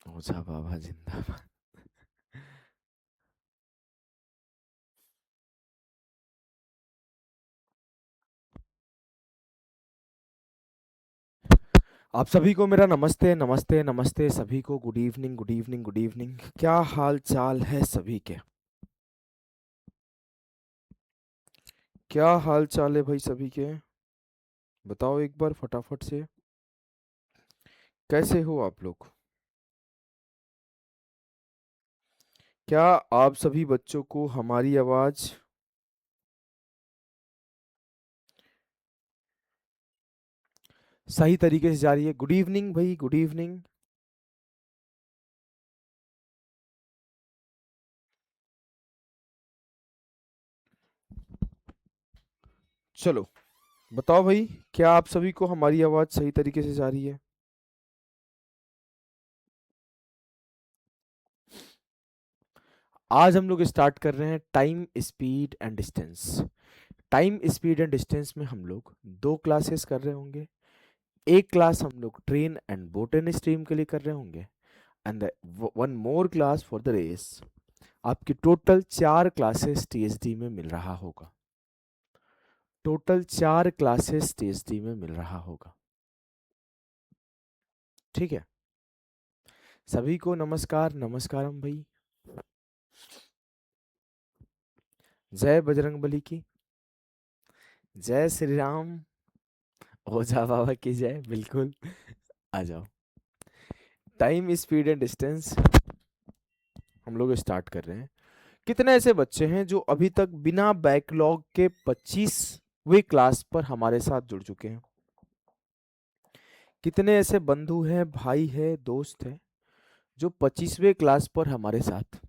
ओझा बाबा जिंदाबाद। आप सभी को मेरा नमस्ते नमस्ते नमस्ते, सभी को good evening good evening good evening. क्या हाल चाल है सभी के? क्या हाल चाल है भाई सभी के? बताओ एक बार फटाफट से। कैसे हो आप लोग? क्या आप सभी बच्चों को हमारी आवाज सही तरीके से जा रही है? गुड इवनिंग भाई, गुड इवनिंग। चलो बताओ भाई, क्या आप सभी को हमारी आवाज सही तरीके से जा रही है? आज हम लोग स्टार्ट कर रहे हैं time speed and distance. Time speed and distance में हम लोग दो क्लासेस कर रहे होंगे। एक क्लास हम लोग train and boat and stream के लिए कर रहे होंगे, and one more class for the race. आपकी टोटल चार क्लासेस टीएसडी में मिल रहा होगा। टोटल चार क्लासेस टीएसडी में मिल रहा होगा। ठीक है। सभी को नमस्कार नमस्कारम भाई। जय बजरंगबली की। जय श्री राम। ओझा बाबा की जय। बिल्कुल। आ जाओ। टाइम स्पीड एंड डिस्टेंस हम लोग स्टार्ट कर रहे हैं। कितने ऐसे बच्चे हैं जो अभी तक बिना बैकलॉग के 25वीं क्लास पर हमारे साथ जुड़ चुके हैं? कितने ऐसे बंधु हैं, भाई है, दोस्त हैं जो 25वें क्लास पर हमारे साथ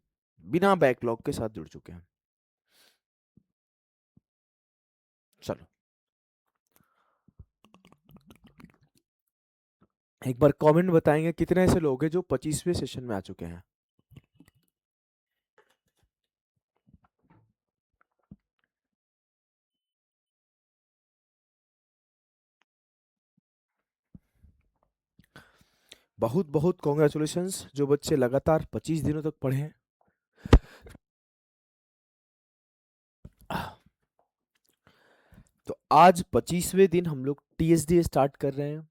बिना बैकलॉग के साथ जुड़ चुके हैं? चलो एक बार कमेंट बताएंगे कितने ऐसे लोग हैं जो 25वें सेशन में आ चुके हैं? बहुत बहुत कॉन्ग्रेचुलेशंस जो बच्चे लगातार 25 दिनों तक पढ़े हैं। तो आज 25वें दिन हम लोग टीएसडी स्टार्ट कर रहे हैं,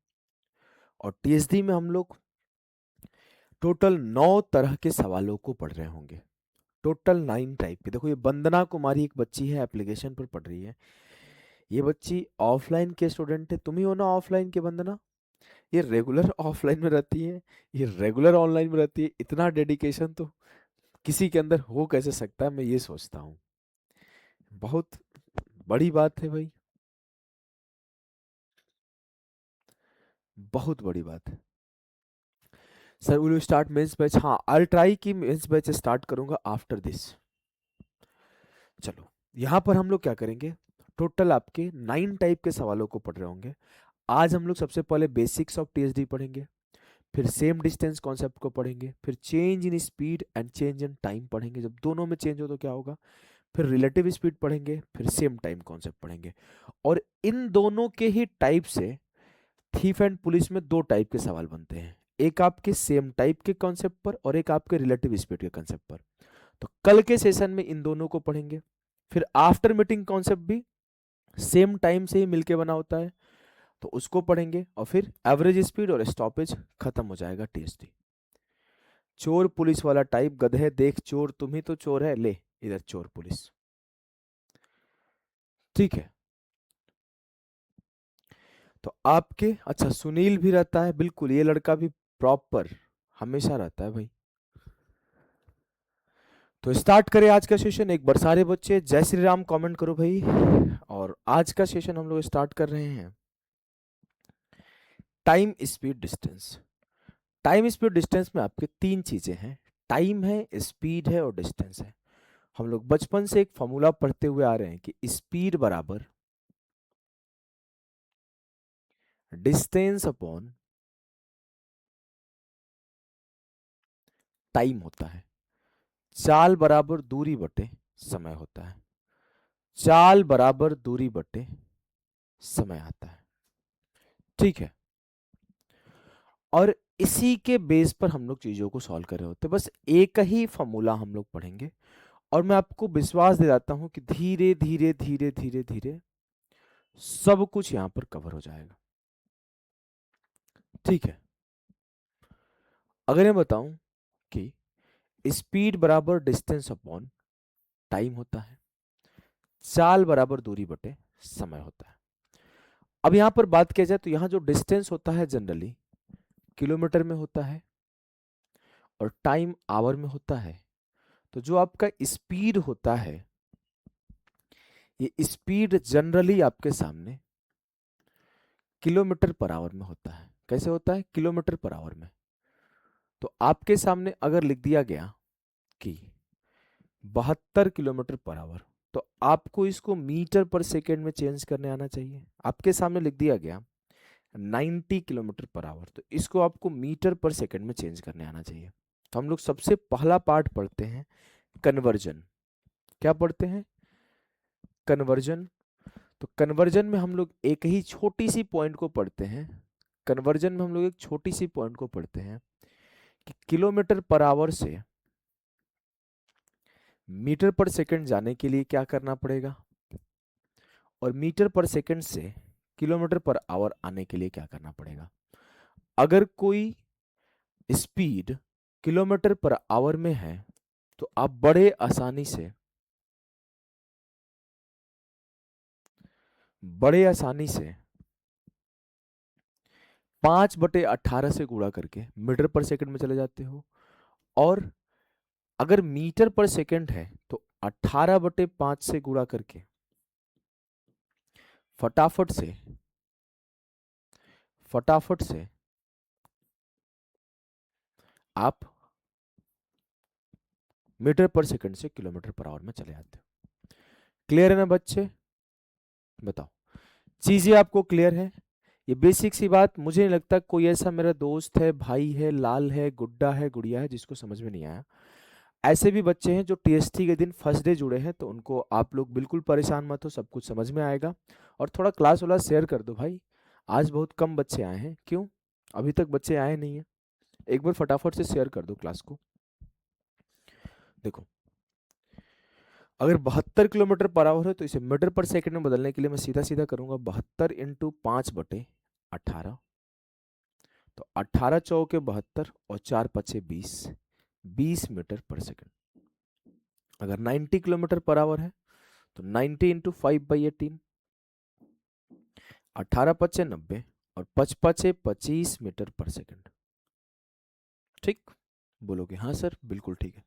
और टीएसडी में हम लोग टोटल 9 तरह के सवालों को पढ़ रहे होंगे। टोटल 9 टाइप के। देखो ये वंदना कुमारी एक बच्ची है, एप्लीकेशन पर पढ़ रही है। ये बच्ची ऑफलाइन के स्टूडेंट है, तुम ही हो ना ऑफलाइन के वंदना? ये रेगुलर ऑफलाइन में रहती है, ये रेगुलर ऑनलाइन में रहती है। इतना डेडिकेशन तो किसी के अंदर हो कैसे सकता है, मैं ये सोचता हूँ। बहुत बड़ी बात है भाई, बहुत बड़ी बात है। Sir will you start mains batch? हाँ, आई ट्राई कि मेंस बैच स्टार्ट करूंगा आफ्टर दिस। चलो यहाँ पर हम लोग क्या करेंगे, टोटल आपके 9 टाइप के सवालों को पढ़ रहे होंगे। आज हम लोग सबसे पहले बेसिक्स ऑफ टीएसडी पढ़ेंगे, फिर सेम डिस्टेंस कॉन्सेप्ट को पढ़ेंगे, फिर change in speed and change in time पढ़ेंगे, जब दोनों में चेंज हो तो क्या होगा, फिर रिलेटिव स्पीड पढ़ेंगे, फिर सेम टाइम कॉन्सेप्ट पढ़ेंगे। और इन दोनों के ही टाइप से थीफ एंड पुलिस में दो टाइप के सवाल बनते हैं, एक आपके सेम टाइप के कॉन्सेप्ट पर और एक आपके रिलेटिव स्पीड के कॉन्सेप्ट पर। तो कल के सेशन में इन दोनों को पढ़ेंगे। फिर आफ्टर मीटिंग कॉन्सेप्ट भी सेम टाइम से ही मिलके बना होता है, तो उसको पढ़ेंगे। और फिर एवरेज स्पीड और स्टॉपेज खत्म हो जाएगा टीएसडी। चोर पुलिस वाला टाइप, गधे देख चोर, तुम ही तो चोर है, ले इधर चोर पुलिस। ठीक है। तो आपके अच्छा सुनील भी रहता है, बिल्कुल ये लड़का भी प्रॉपर हमेशा रहता है भाई। तो स्टार्ट करें आज का सेशन एक बार। सारे बच्चे जय श्री राम कमेंट करो भाई। और आज का सेशन हम लोग स्टार्ट कर रहे हैं time speed distance. Time speed distance में आपके तीन चीजें हैं, टाइम है, स्पीड है और डिस्टेंस है। हम लोग बचपन से एक फॉर्मूला पढ़ते हुए आ रहे हैं कि स्पीड बराबर डिस्टेंस अपॉन टाइम होता है। चाल बराबर दूरी बटे समय होता है। चाल बराबर दूरी बटे समय आता है। ठीक है। और इसी के बेस पर हम लोग चीजों को सॉल्व कर रहे होते हैं। बस एक ही फॉर्मूला हम लोग पढ़ेंगे और मैं आपको विश्वास दिलाता हूं कि धीरे धीरे धीरे धीरे धीरे सब कुछ यहां पर कवर हो जाएगा। ठीक है, अगर मैं बताऊं कि स्पीड बराबर डिस्टेंस अपॉन टाइम होता है, चाल बराबर दूरी बटे समय होता है। अब यहां पर बात किया जाए तो यहां जो डिस्टेंस होता है जनरली किलोमीटर में होता है और टाइम आवर में होता है। तो जो आपका स्पीड होता है, ये स्पीड जनरली आपके सामने किलोमीटर पर आवर में होता है। कैसे होता है? किलोमीटर पर आवर में। तो आपके सामने अगर लिख दिया गया कि 72 किलोमीटर पर आवर, तो आपको इसको मीटर पर सेकेंड में चेंज करने आना चाहिए। आपके सामने लिख दिया गया 90 किलोमीटर पर आवर, तो इसको आपको मीटर पर सेकेंड में चेंज करने आना चाहिए। तो हम लोग सबसे पहला पार्ट पढ़ते हैं कन्वर्जन। क्या पढ़ते हैं? कन्वर्जन। तो कन्वर्जन में हम लोग एक ही छोटी सी पॉइंट को पढ़ते हैं। कन्वर्जन में हम लोग एक छोटी सी पॉइंट को पढ़ते हैं कि किलोमीटर पर आवर से मीटर पर सेकंड जाने के लिए क्या करना पड़ेगा और मीटर पर सेकंड से किलोमीटर पर आवर आने के लिए क्या करना पड़ेगा। अगर कोई स्पीड किलोमीटर पर आवर में है तो आप बड़े आसानी से 5/18 से गुणा करके मीटर पर सेकंड में चले जाते हो। और अगर मीटर पर सेकंड है तो 18/5 से गुणा करके फटाफट से फटाफट से आप मीटर पर सेकंड से किलोमीटर पर आवर में चले जाते हो। क्लियर है ना बच्चे? बताओ, चीजें आपको क्लियर है? ये बेसिक सी बात, मुझे नहीं लगता कोई ऐसा मेरा दोस्त है, भाई है, लाल है, गुड्डा है, गुड़िया है जिसको समझ में नहीं आया। ऐसे भी बच्चे हैं जो टीएसटी के दिन फर्स्ट डे जुड़े हैं, तो उनको आप लोग बिल्कुल परेशान मत हो, सब कुछ समझ में आएगा। और थोड़ा क्लास वाला शेयर कर दो भाई, आज बहुत कम बच्चे आए हैं। क्यों? अभी तक बच्चे आए नहीं है? एक बार फटाफट से शेयर कर दो क्लास को। देखो, अगर 72 किलोमीटर पर आवर है तो इसे मीटर पर सेकंड में बदलने के लिए मैं सीधा सीधा करूंगा 72 × 5/18। तो 18 × 4 = 72 और 4 × 5 = 20, 20 मीटर पर सेकंड। अगर 90 किलोमीटर पर आवर है तो 90 × 5/18, 18 × 5 = 90 और 5 × 5 = 25 मीटर पर सेकंड। ठीक? बोलोगे हाँ सर, बिल्कुल ठीक है।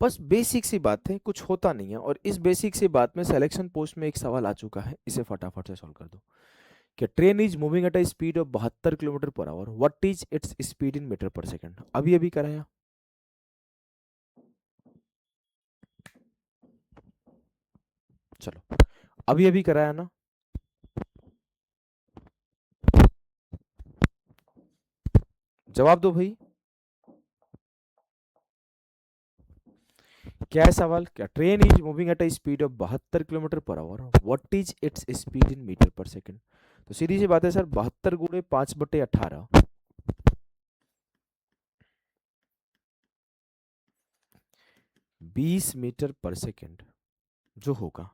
बस बेसिक सी बात है, कुछ होता नहीं है। और इस बेसिक सी बात में सिलेक्शन पोस्ट में एक सवाल आ चुका है, इसे फटाफट से सॉल्व कर दो। कि train is moving at a speed of 72 kilometre per hour, what is its speed in metre per second? अभी अभी कराया। चलो, अभी अभी कराया ना? जवाब दो भाई। क्या है सवाल? क्या train is moving at a speed of 72 kilometre per hour, what is its speed in metre per second? तो सीधी सी बात है सर, 72 × 5/18, 20 मीटर पर सेकंड जो होगा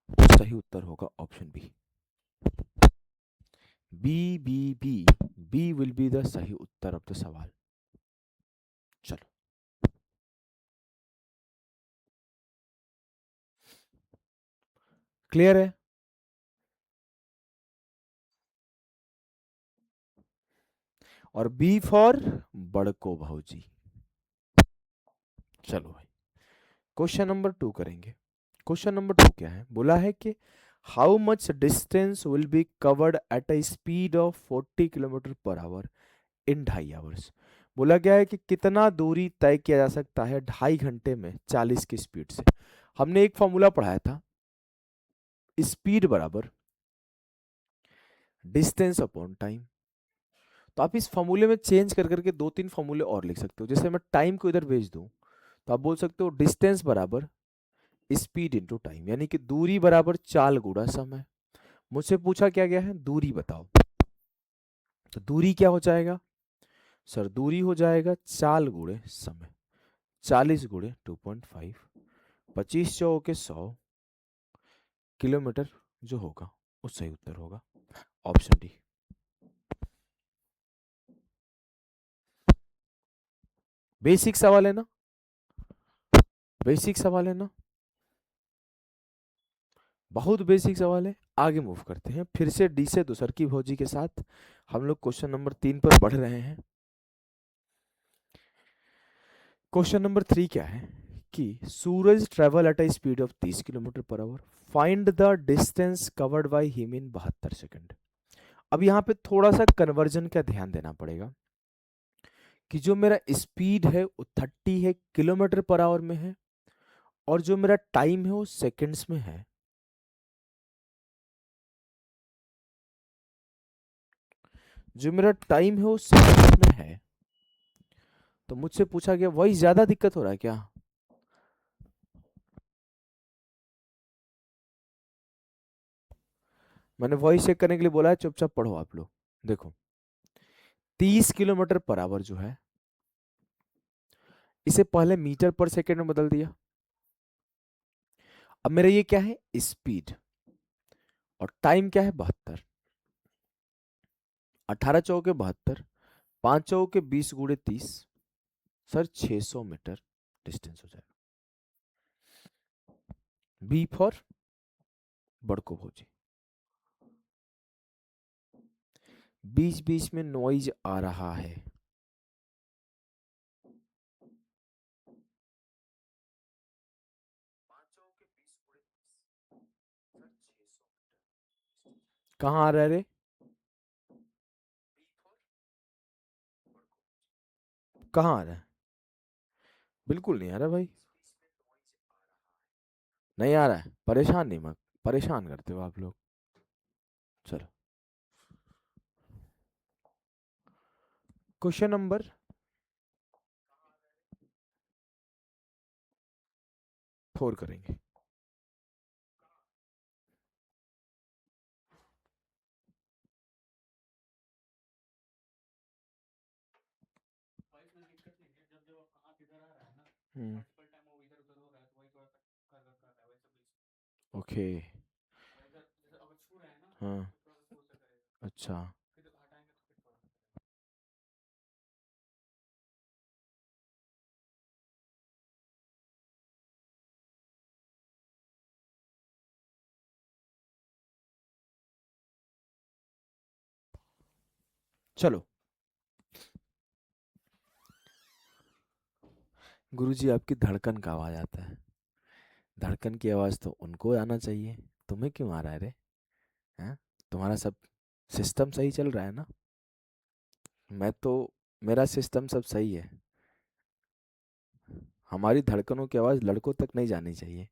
वो सही उत्तर होगा option B. B B B B will be the सही उत्तर ऑफ द सवाल। चलो, क्लियर है? और बी फॉर बड़को भाऊजी। चलो भाई, क्वेश्चन नंबर 2 करेंगे। क्वेश्चन नंबर 2 क्या है? बोला है कि how much distance will be covered eight a speed of 40 kilometre per hour in 2.5 hours. बोला गया है कि कितना दूरी तय किया जा सकता है 2.5 घंटे में 40 की स्पीड से। हमने एक फॉर्मूला पढ़ाया था, स्पीड बराबर डिस्टेंस अपॉन टाइम। तो आप इस फॉर्मूले में चेंज कर करके 2-3 फॉर्मूले और लिख सकते हो। जैसे मैं टाइम को इधर भेज दूं तो आप बोल सकते हो डिस्टेंस बराबर स्पीड इंटू टाइम, यानी कि दूरी बराबर चाल गुणा समय। मुझसे पूछा क्या गया है? दूरी बताओ। तो दूरी क्या हो जाएगा सर? दूरी हो जाएगा चाल गुणे समय, 40 गुणे 2.5, 25 चौ के 100 किलोमीटर जो होगा वो सही उत्तर होगा, ऑप्शन डी। बेसिक सवाल है ना, बेसिक सवाल है ना, बहुत बेसिक सवाल है। आगे मूव करते हैं फिर से डी से दूसर की भौजी के साथ। हम लोग क्वेश्चन नंबर 3 पर बढ़ रहे हैं। क्वेश्चन नंबर 3 क्या है कि Suraj travel at a speed of 30 kilometre per hour, find the distance covered by him in 72 second. अब यहाँ पे थोड़ा सा कन्वर्जन का ध्यान देना पड़ेगा कि जो मेरा स्पीड है वो 30 है, किलोमीटर पर आवर में है, और जो मेरा टाइम है वो सेकंड्स में है। जो मेरा टाइम है वो सेकंड्स में है, तो मुझसे पूछा गया वही ज्यादा दिक्कत हो रहा है क्या? मैंने वॉइस चेक करने के लिए बोला है, चुपचाप पढ़ो आप लोग। देखो 30 किलोमीटर पर आवर जो है, इसे पहले मीटर पर सेकंड में बदल दिया। अब मेरा ये क्या है? स्पीड। और टाइम क्या है? 72। 18 चौके 72, 5 चौके 20 गुणे 30, सर 600 मीटर डिस्टेंस हो जाएगा। बी फॉर बड़को भौजी। बीच बीच में नॉइज आ रहा है। कहाँ आ रहा है रे? कहाँ आ रहा है? बिल्कुल नहीं आ रहा भाई, नहीं आ रहा है। परेशान नहीं मत, परेशान करते हो आप लोग। चलो क्वेश्चन नंबर 4 करेंगे। हम्म, ओके। हाँ, अच्छा। चलो गुरुजी, आपकी धड़कन का आवाज आता है। धड़कन की आवाज तो उनको आना चाहिए, तुम्हें क्यों आ रहा है रे? हैं? तुम्हारा सब सिस्टम सही चल रहा है ना? मैं तो, मेरा सिस्टम सब सही है। हमारी धड़कनों की आवाज लड़कों तक नहीं जानी चाहिए।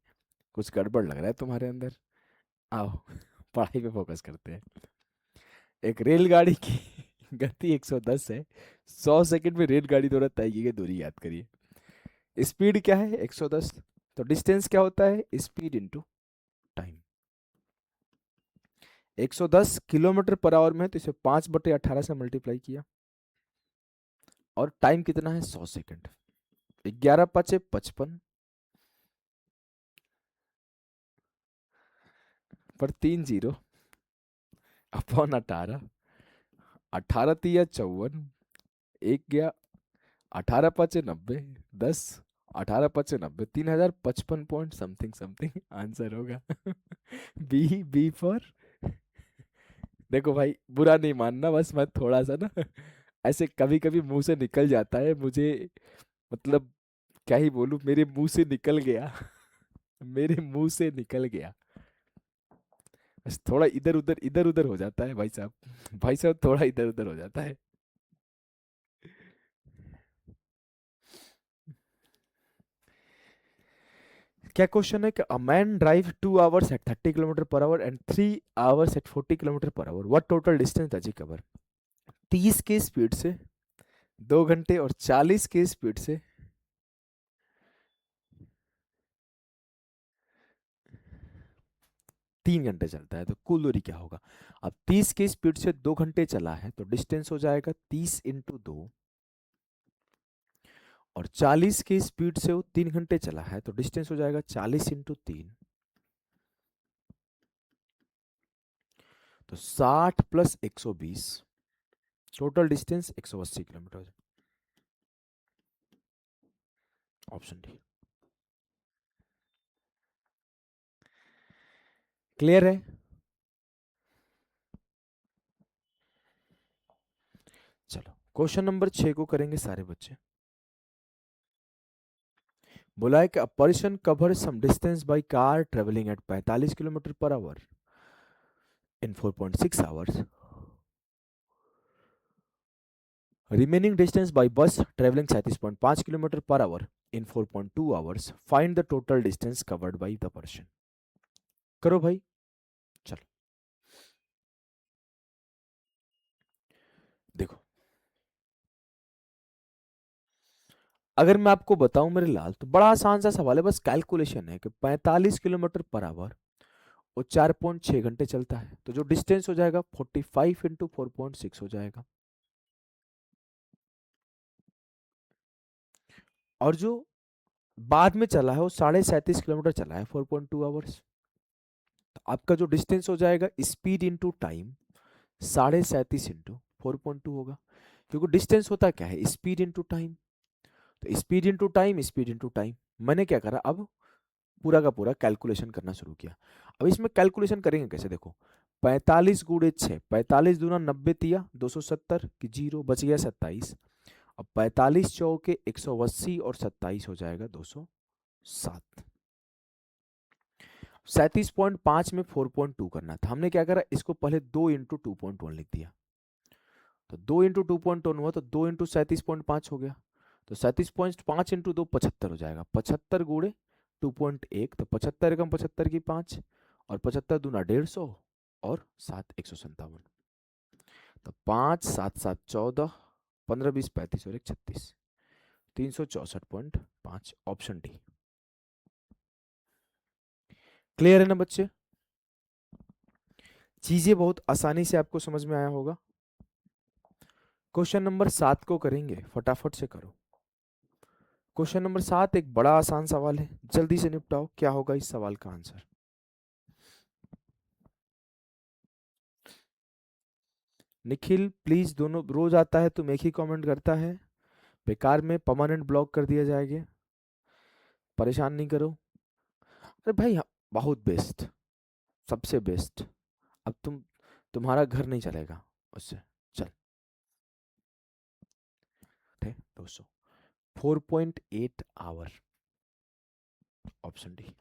कुछ गड़बड़ लग रहा है तुम्हारे अंदर। आओ पढ़ाई पे फोकस करते हैं। एक रेलगाड़ी की गति 110 है, 100 सेकंड में रेलगाड़ी द्वारा तय की गई दूरी याद करिए। स्पीड क्या है? 110। तो डिस्टेंस क्या होता है? Speed into time. 110 kilometre per our में है, तो इसे 5/18 से मल्टीप्लाई किया, और टाइम कितना है? 100 सेकंड। 11 पचे 55 पर 3 जीरो अपॉन 18, 18 तिया 54, एक गया, 18 पचे 90, 10, 18 पचे 90, 3055 पॉइंट समथिंग समथिंग आंसर होगा। बी फॉर, देखो भाई बुरा नहीं मानना, बस मैं थोड़ा सा ना ऐसे कभी कभी मुंह से निकल जाता है मुझे, मतलब क्या ही बोलूं, मेरे मुंह से निकल गया। मेरे मुंह से निकल गया। बस थोड़ा इधर उधर हो जाता है भाई साहब। भाई साहब थोड़ा इधर उधर हो जाता है। क्या क्वेश्चन है कि a man drive 2 hours at 30 kilometre per hour and 3 hours at 40 kilometre per hour, what total distance does he cover? 30 की स्पीड से 2 घंटे और 40 की स्पीड से, 3 घंटे चलता है, तो कुल दूरी क्या होगा? अब 30 की स्पीड से 2 घंटे चला है तो डिस्टेंस हो जाएगा 30 × 2, और 40 की स्पीड से वो 3 घंटे चला है तो डिस्टेंस हो जाएगा 40 × 3, तो 60 + 120, टोटल डिस्टेंस 180 किलोमीटर हो जाएगा। Option D. क्लियर है? चलो क्वेश्चन नंबर 6 को करेंगे सारे बच्चे। बोला है कि a person cover some distance by car travelling at 45 kilometre per hour in 4.6 hours, remaining distance by bus traveling 37.5 kilometre per hour in 4.2 hours, find the total distance covered by the person। करो भाई। चलो देखो, अगर मैं आपको बताऊं मेरे लाल, तो बड़ा आसान सा सवाल है, बस कैलकुलेशन है कि 45 किलोमीटर पर आवर और 4.6 घंटे चलता है, तो जो डिस्टेंस हो जाएगा 45 × 4.6 हो जाएगा, और जो बाद में चला है वो 37.5 किलोमीटर चला है 4.2 आवर्स। तो आपका जो डिस्टेंस हो जाएगा स्पीड इंटू टाइम 37.5 × 4.2 होगा, क्योंकि डिस्टेंस होता क्या है, स्पीड इंटू टाइम। तो speed into time, speed into time. मैंने क्या करा, अब पूरा का पूरा कैलकुलेशन करना शुरू किया। अब इसमें कैलकुलेशन करेंगे कैसे, देखो 45 × 6, 45 × 2 = 90 तिया 270 की जीरो बच गया 27। अब 45 चौके 180 और 27 हो जाएगा 207। 37.5 में 4.2 करना था, हमने क्या करा, इसको पहले 2 × 2.1 लिख दिया, तो 2 × 2.1 हुआ, तो 2 × 37.5 हो गया, तो 37.5 × 2 75 हो जाएगा, 75 × 2.1, तो 75 एकम 75 की 5, और 75 दूना 150, और 7 157, तो 5 7 7 14, 15 20 35 और 1 36, 364.5, ऑप्शन डी। क्लियर है ना बच्चे? चीजें बहुत आसानी से आपको समझ में आया होगा। क्वेश्चन नंबर 7 को करेंगे, फटाफट से करो। क्वेश्चन नंबर 7 एक बड़ा आसान सवाल है, जल्दी से निपटाओ, क्या होगा इस सवाल का आंसर? निखिल प्लीज, दोनों रोज आता है तुम एक ही कमेंट करता है, बेकार में परमानेंट ब्लॉक कर दिया जाएगा, परेशान नहीं करो। अरे भाई बहुत बेस्ट, सबसे बेस्ट। अब तुम्हारा घर नहीं चलेगा उससे। चल थे 200, 4.8 आवर, ऑप्शन डी।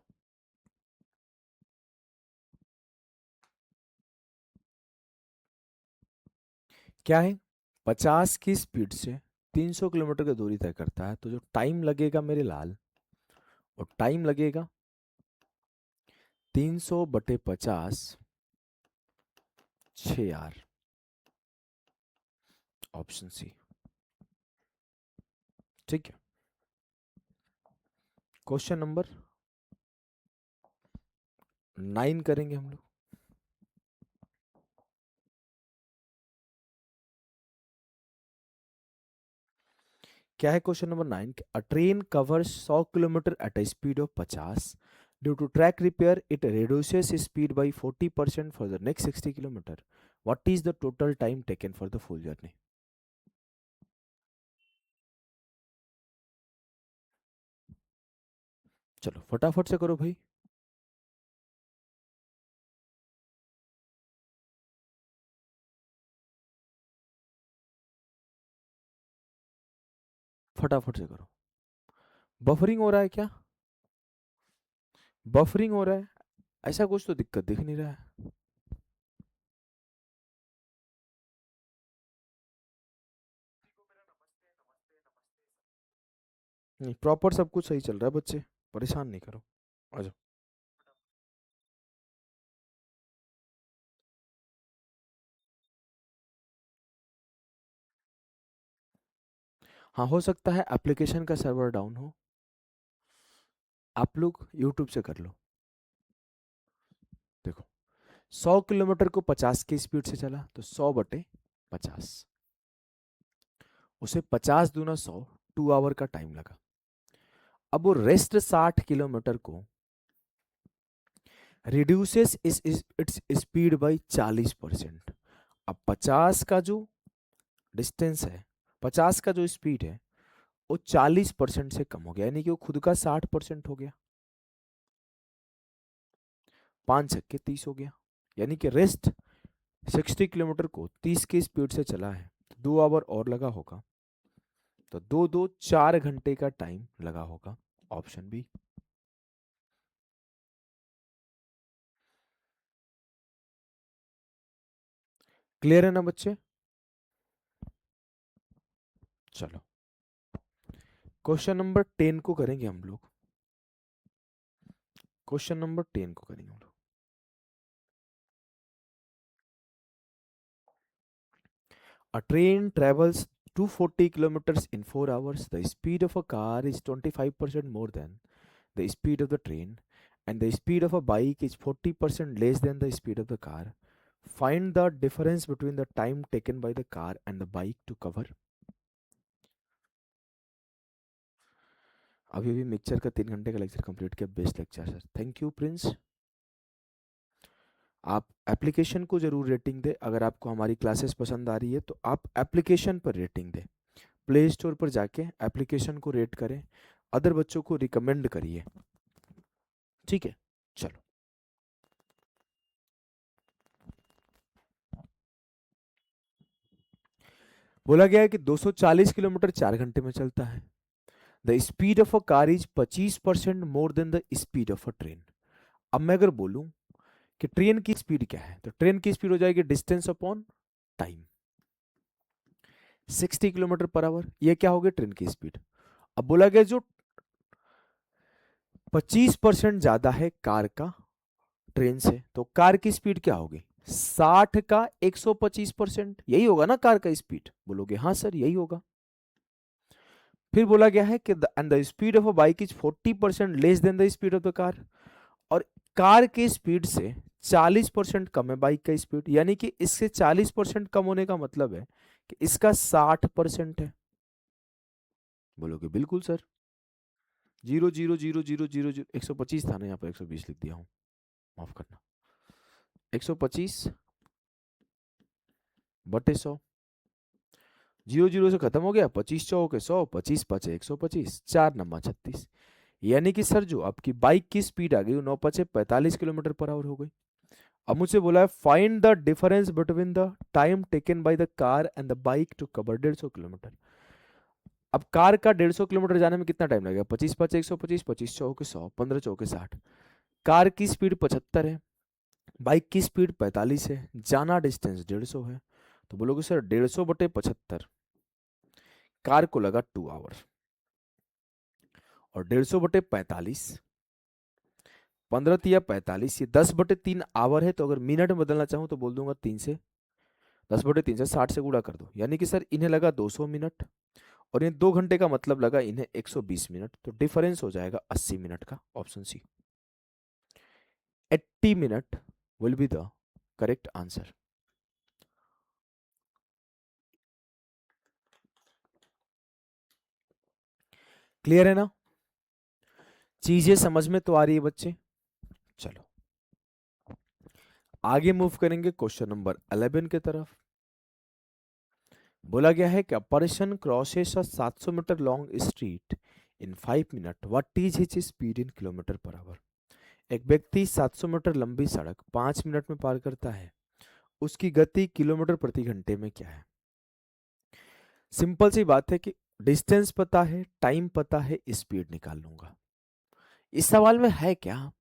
क्या है, 50 की स्पीड से 300 किलोमीटर की दूरी तय करता है, तो जो टाइम लगेगा मेरे लाल, वो टाइम लगेगा 300/50 6 आर, ऑप्शन सी। ठीक है, क्वेश्चन नंबर 9 करेंगे हम लोग। क्या है question number 9? A train covers 100 kilometre at a speed of 50, due to track repair it reduces speed by 40% for the next 60 kilometre, what is the total time taken for the full journey? चलो फटाफट से करो भाई। फटाफट से करो। Buffering हो रहा है क्या? बफरिंग हो रहा है, ऐसा कुछ तो दिक्कत दिख नहीं रहा है। नहीं, प्रॉपर सब कुछ सही चल रहा है बच्चे, परेशान नहीं करो। आ जाओ। हाँ हो सकता है एप्लीकेशन का सर्वर डाउन हो, आप लोग यूट्यूब से कर लो। देखो 100 किलोमीटर को 50 की स्पीड से चला तो 100/50, उसे 50 दूना 100, 2 आवर का टाइम लगा। अब वो रेस्ट 60 किलोमीटर को रिड्यूसेस इट्स स्पीड बाई 40%। अब 50 का जो डिस्टेंस है, 50 का जो स्पीड है वो 40% से कम हो गया, यानी कि वो खुद का 60% हो गया। 5 छक्के 30 हो गया, यानी कि रेस्ट 60 किलोमीटर को 30 की स्पीड से चला है, 2 आवर और लगा होगा, तो 4 घंटे का टाइम लगा होगा। Option B. क्लियर है ना बच्चे? चलो क्वेश्चन नंबर 10 को करेंगे हम लोग। क्वेश्चन नंबर 10 को करेंगे हम लोग। A train travels 240 kilometers in 4 hours. The speed of a car is 25% more than the speed of the train, and the speed of a bike is 40% less than the speed of the car. Find the difference between the time taken by the car and the bike to cover. अभी अभी mixture का 3 घंटे का lecture complete किया। Best lecture sir, thank you Prince. आप application को जरूर rating दें। अगर आपको हमारी क्लासेस पसंद आ रही है तो आप एप्लीकेशन पर रेटिंग दें। प्ले स्टोर पर जाके एप्लीकेशन को रेट करें, अदर बच्चों को रिकमेंड करिए, ठीक है? चलो बोला गया है कि 240 किलोमीटर 4 घंटे में चलता है। The speed of a car is 25% more than the speed of a train. अब मैं अगर बोलूं कि ट्रेन की स्पीड क्या है, तो ट्रेन की स्पीड हो जाएगी distance upon time, 60 kilometre per our. ये क्या होगी ट्रेन की स्पीड। अब बोला गया जो 25% ज्यादा है कार का ट्रेन से, तो कार की स्पीड क्या होगी, 60 का 125%। यही होगा ना कार का स्पीड? बोलोगे हाँ सर यही होगा। फिर बोला गया है कि and the speed of a bike is 40% less than the speed of the car. और कार की स्पीड से 40% कम है बाइक का स्पीड, यानी कि इससे 40% कम होने का मतलब है कि इसका 60% है। बोलोगे बिल्कुल सर। 0.00000 125 था ना, यहाँ पर 120 लिख दिया हूँ, माफ करना। 125/100, 0 0 से खत्म हो गया, 25 चौके 100, 25 5 125, 4 नंबर 36। यानी कि सर जो आपकी बाइक की स्पीड आ गई वो 9 5 45 किलोमीटर पर आवर हो गई। अब मुझसे बोला है find the difference between the time taken by the car and the bike to cover 150 kilometre. अब कार का 150 किलोमीटर जाने में कितना टाइम लगेगा, 25 5 125, 25 चौके 100, 15 चौके 60। कार की स्पीड 75 है, बाइक की स्पीड 45 है, जाना डिस्टेंस 150 है। तो बोलोगे सर 150/75, कार को लगा 2 आवर, और 150/45, 15 या 45, ये 10/3 आवर है। तो अगर मिनट में बदलना चाहूँ तो बोल दूंगा 10/3 से 60 से गुणा कर दो, यानी कि सर इन्हें लगा 200 मिनट, और ये 2 घंटे का मतलब लगा इन्हें 120 मिनट। तो डिफरेंस हो जाएगा 80 मिनट का। Option C, 80 minute will be the correct answer. Clear है ना? चीजें समझ में तो आ रही है बच्चे? चलो आगे मूव करेंगे क्वेश्चन नंबर 11 की तरफ। बोला गया है कि a person crosses a 700 metre long street in 5 minute, what is his speed in kilometre per hour. एक व्यक्ति 700 मीटर लंबी सड़क 5 मिनट में पार करता है, उसकी गति किलोमीटर प्रति घंटे में क्या है। सिंपल सी बात है कि डिस्टेंस पता है, टाइम पता है, स्पीड निकाल लूंगा। इस सवाल में है क्या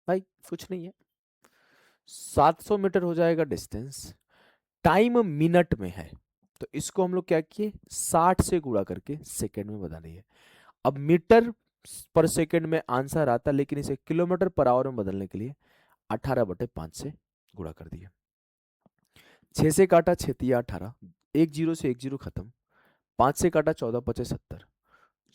भाई, कुछ नहीं है। 700 मीटर हो जाएगा डिस्टेंस, टाइम मिनट में है, तो इसको हम लोग क्या किए 60 से गुणा करके सेकंड में बदल रही है। अब मीटर पर सेकंड में आंसर आता, लेकिन इसे किलोमीटर पर आवर में बदलने के लिए 18/5 से गुणा कर दिया। 6 से काटा 6 तिया 18, 1 0 से 1 0 खत्म, 5 से काटा 14 5 70,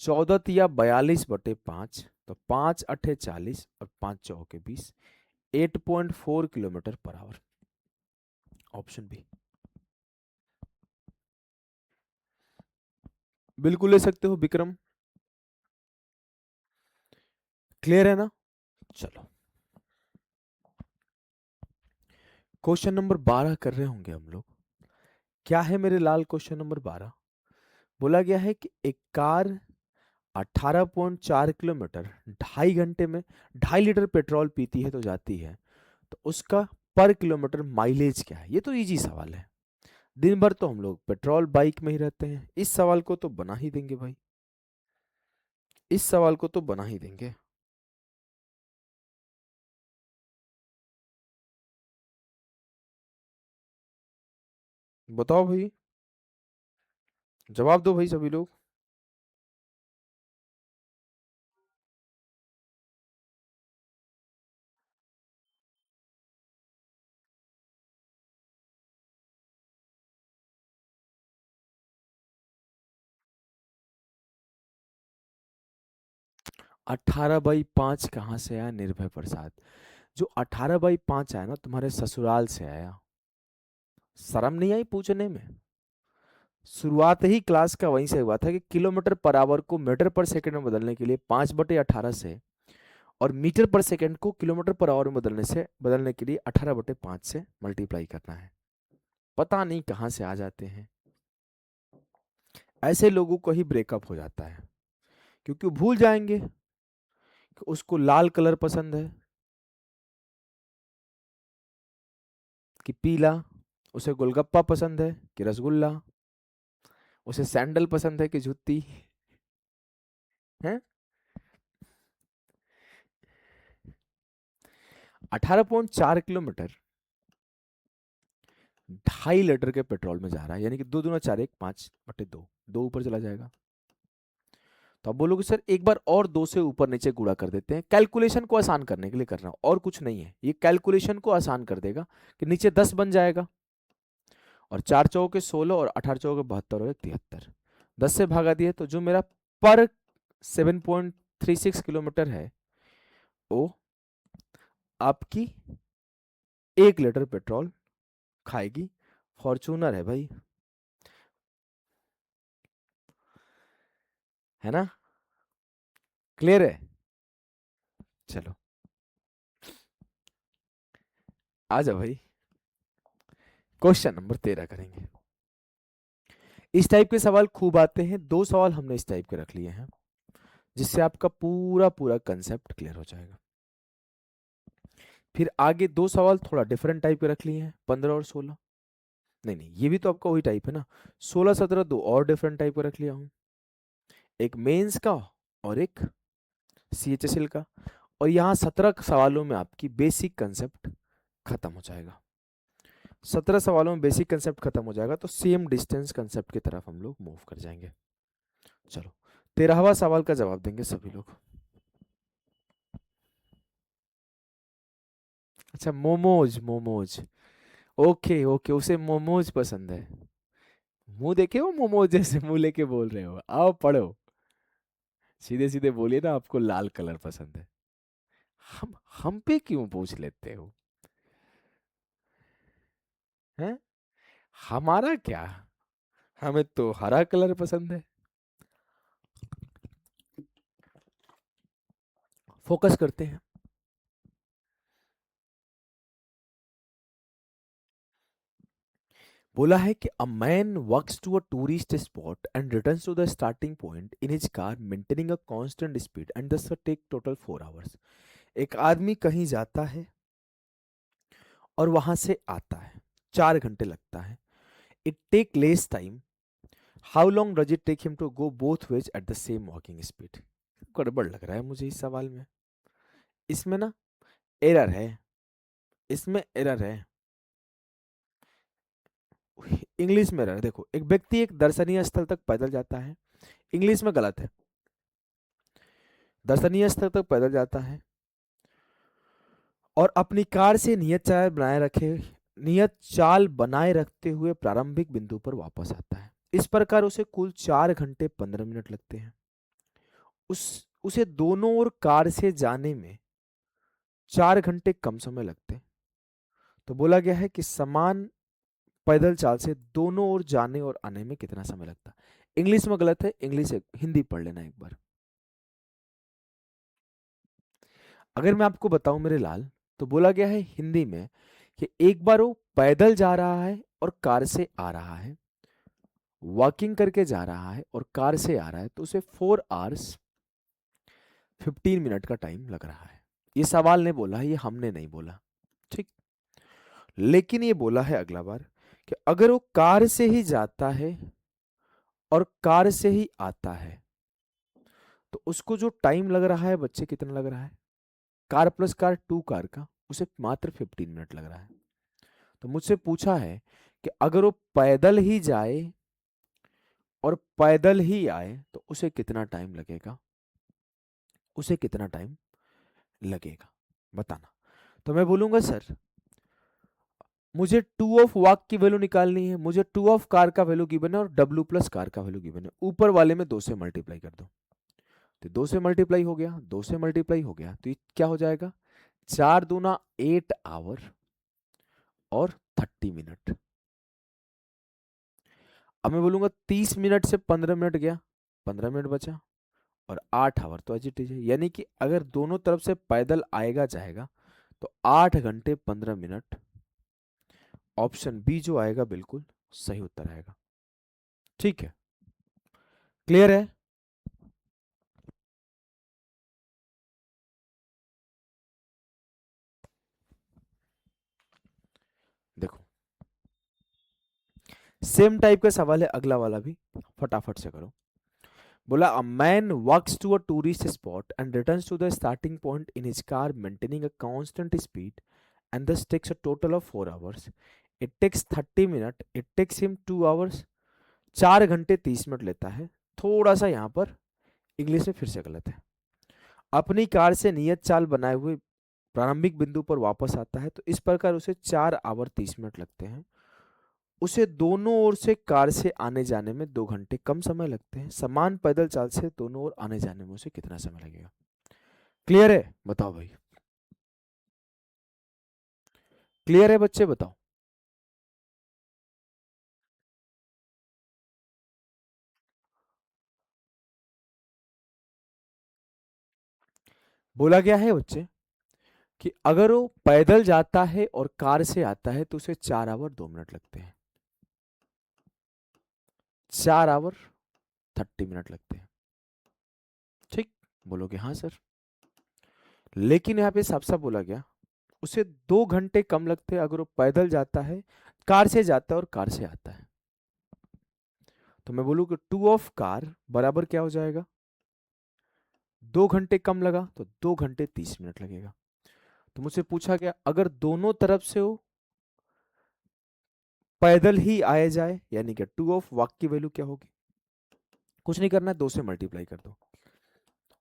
14 तिया 42/5, तो 5 8 40 और 5 चौके 20। 8.4 kilometre per our. Option B. बिल्कुल ले सकते हो विक्रम। क्लियर है ना? चलो, क्वेश्चन नंबर 12 कर रहे होंगे हम लोग। क्या है मेरे लाल क्वेश्चन नंबर 12? बोला गया है कि एक कार 18.4 किलोमीटर 2.5 घंटे में 2.5 लीटर पेट्रोल पीती है तो जाती है, तो उसका पर किलोमीटर माइलेज क्या है? ये तो इजी सवाल है। दिन भर तो हम लोग पेट्रोल बाइक में ही रहते हैं, इस सवाल को तो बना ही देंगे भाई, इस सवाल को तो बना ही देंगे। बताओ भाई, जवाब दो भाई सभी लोग। 18/5 कहाँ से आया निर्भय प्रसाद? जो 18/5 आया ना, तुम्हारे ससुराल से आया। शर्म नहीं आई पूछने में? शुरुआत ही क्लास का वहीं से हुआ था कि किलोमीटर पर आवर को मीटर पर सेकंड में बदलने के लिए 5/18 से, और मीटर पर सेकंड को किलोमीटर पर आवर में बदलने के लिए 18/5 से मल्टीप्लाई करना है। पता नहीं कहाँ से आ जाते हैं। ऐसे लोगों को ही ब्रेकअप हो जाता है, क्योंकि वो भूल जाएंगे कि उसको लाल कलर पसंद है कि पीला, उसे गोलगप्पा पसंद है कि रसगुल्ला, उसे सैंडल पसंद है कि जूती है। 18.4 किलोमीटर 2.5 लीटर के पेट्रोल में जा रहा है, यानी कि 2 दूना 4 1 5/2, 2 ऊपर चला जाएगा। तो आप बोलोगे सर एक बार और 2 से ऊपर नीचे गुणा कर देते हैं, कैलकुलेशन को आसान करने के लिए कर रहा हूं, और कुछ नहीं है, ये कैलकुलेशन को आसान कर देगा कि नीचे 10 बन जाएगा, और 4 चौके 16 और 18 चौके 72 और 73, 10 से भागा दिए तो जो मेरा पर 7.36 किलोमीटर है वो आपकी 1 लीटर पेट्रोल खाएगी। फॉर्चूनर है भाई, है ना? क्लियर है? चलो, आ जाओ भाई, क्वेश्चन नंबर 13 करेंगे। इस टाइप के सवाल खूब आते हैं, 2 सवाल हमने इस टाइप के रख लिए हैं, जिससे आपका पूरा पूरा कंसेप्ट क्लियर हो जाएगा। फिर आगे 2 सवाल थोड़ा डिफरेंट टाइप के रख लिए हैं, 15 और 16। नहीं नहीं, ये भी तो आपका वही टाइप है ना, 16 17 दो और डिफरेंट टाइप का रख लिया हूँ, एक मेंस का और एक CHSL का। और यहाँ 17 सवालों में आपकी बेसिक कंसेप्ट खत्म हो जाएगा। 17 सवालों में बेसिक कंसेप्ट खत्म हो जाएगा, तो सेम डिस्टेंस कंसेप्ट की तरफ हम लोग मूव कर जाएंगे। चलो, 13वां सवाल का जवाब देंगे सभी लोग। अच्छा, मोमोज मोमोज, ओके ओके, उसे मोमोज पसंद है। मुंह देखे हो मोमोज जैसे मुंह लेके बोल रहे हो, आओ पढ़ो। सीधे सीधे बोलिए ना, आपको लाल कलर पसंद है। हम पे क्यों पूछ लेते हो? हैं? हमारा क्या, हमें तो हरा कलर पसंद है। फोकस करते हैं। बोला है कि a man walks to a tourist spot and returns to the starting point in his car maintaining a constant speed and thus take total 4 hours. एक आदमी कहीं जाता है और वहां से आता है, 4 घंटे लगता है। It take less time, how long does it take him to go both ways at the same walking speed? गड़बड़ लग रहा है मुझे इस सवाल में, इसमें ना एरर है, इसमें एरर है, इंग्लिश में एरर है। देखो, एक व्यक्ति एक दर्शनीय स्थल तक पैदल जाता है, इंग्लिश में गलत है, दर्शनीय स्थल तक पैदल जाता है और अपनी कार से नियत चाल बनाए रखते हुए प्रारंभिक बिंदु पर वापस आता है। इस प्रकार उसे कुल 4 घंटे 15 मिनट लगते हैं। उसे दोनों ओर कार से जाने में 4 घंटे कम समय लगते हैं। तो बोला गया है कि समान पैदल चाल से दोनों ओर जाने और आने में कितना समय लगता है। इंग्लिश में गलत है, इंग्लिश हिंदी पढ़ लेना एक बार। अगर मैं आपको बताऊं मेरे लाल, तो बोला गया है हिंदी में कि एक बार वो पैदल जा रहा है और कार से आ रहा है, वॉकिंग करके जा रहा है और कार से आ रहा है, तो उसे 4 आवर्स 15 मिनट का टाइम लग रहा है। ये सवाल ने बोला है, ये हमने नहीं बोला। ठीक। लेकिन ये बोला है अगला बार कि अगर वो कार से ही जाता है और कार से ही आता है, तो उसको जो टाइम लग रहा है बच्चे, कितना लग रहा है? कार प्लस कार, 2 कार का, उसे मात्र 15 मिनट लग रहा है। तो मुझसे पूछा है कि अगर वो पैदल ही जाए और पैदल ही आए तो उसे कितना टाइम लगेगा, उसे कितना टाइम लगेगा, बताना। तो मैं बोलूंगा सर, मुझे टू ऑफ वॉक की वैल्यू निकालनी है, मुझे टू ऑफ कार का वैल्यू गिवन है और डब्ल्यू प्लस कार का वैल्यू गिवन है। ऊपर वाले में 2 से मल्टीप्लाई कर दो, तो 2 से मल्टीप्लाई हो गया, 2 से मल्टीप्लाई हो गया, तो ये क्या हो जाएगा? 4 दूना 8 आवर और 30 मिनट। अब मैं बोलूंगा 30 मिनट से 15 मिनट गया, 15 मिनट बचा, और 8 आवर तो एज इट इज है। यानी कि अगर दोनों तरफ से पैदल आएगा जाएगा तो 8 घंटे 15 मिनट। ऑप्शन बी जो आएगा बिल्कुल सही उत्तर आएगा। ठीक है, क्लियर है? देखो, सेम टाइप का सवाल है अगला वाला भी, फटाफट से करो। बोला a man walks to a tourist spot and returns to the starting point in his car maintaining a constant speed and thus takes a total of 4 hours. It takes 30 minute, it takes him 2 hours. 4 घंटे 30 minute लेता है। थोड़ा सा यहाँ पर English में फिर से गलत है। अपनी कार से नियत चाल बनाए हुए प्रारंभिक बिंदु पर वापस आता है, तो इस प्रकार उसे 4 आवर 30 मिनट लगते हैं। उसे दोनों ओर से कार से आने जाने में 2 घंटे कम समय लगते हैं। समान पैदल चाल से दोनों ओर आने जाने में उसे कितना समय लगेगा? क्लियर है? बताओ भाई, क्लियर है बच्चे, बताओ। बोला गया है बच्चे कि अगर वो पैदल जाता है और कार से आता है तो उसे 4 आवर 2 मिनट लगते हैं। 4 आवर 30 मिनट लगते हैं। ठीक, बोलोगे हाँ सर। लेकिन यहाँ पे साफ साफ बोला गया उसे 2 घंटे कम लगते हैं अगर वो पैदल जाता है, कार से जाता है और कार से आता है। तो मैं बोलूँ कि टू ऑफ कार बराबर क्या हो जाएगा? 2 घंटे कम लगा तो 2 घंटे 30 मिनट लगेगा। तो मुझसे पूछा गया अगर दोनों तरफ से वो पैदल ही आया जाए, यानी कि टू ऑफ वॉक की वैल्यू क्या होगी? कुछ नहीं करना है, 2 से मल्टीप्लाई कर दो,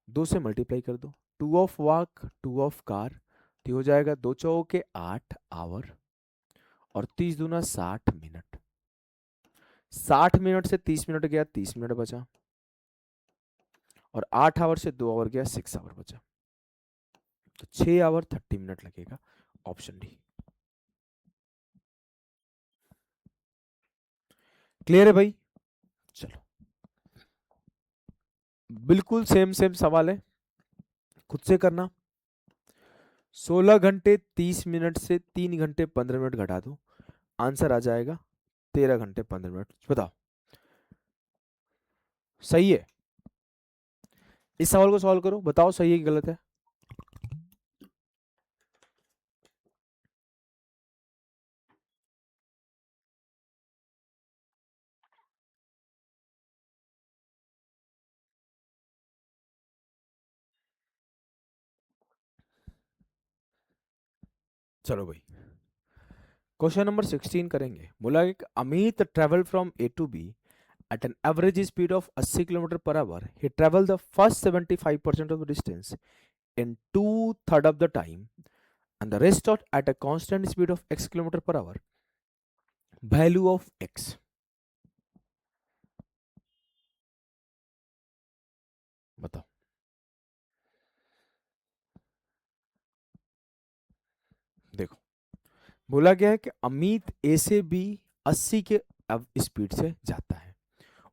2 से मल्टीप्लाई कर दो। Two of walk two of car, तो हो जाएगा 2 चौके 8 आवर और 30 दूना 60 मिनट। 60 मिनट से 30 मिनट गया, 30 मिनट बचा, और 8 आवर से 2 आवर गया, 6 आवर बचा। तो 6 आवर 30 मिनट लगेगा। Option D. क्लियर है भाई? चलो, बिल्कुल सेम सेम सवाल है, खुद से करना। 16 घंटे 30 मिनट से 3 घंटे 15 मिनट घटा दो, आंसर आ जाएगा 13 घंटे 15 मिनट। बताओ, सही है? इस सवाल को सॉल्व करो, बताओ सही है कि गलत है। चलो भाई, क्वेश्चन नंबर 16 करेंगे। बोला कि Amit travel from A to B at an average speed of 80 km per hour. He traveled the first 75% of the distance in two-thirds of the time and the rest at a constant speed of x km per hour. Value of x. बताओ। बोला गया है कि अमित ए से B 80 के speed से जाता है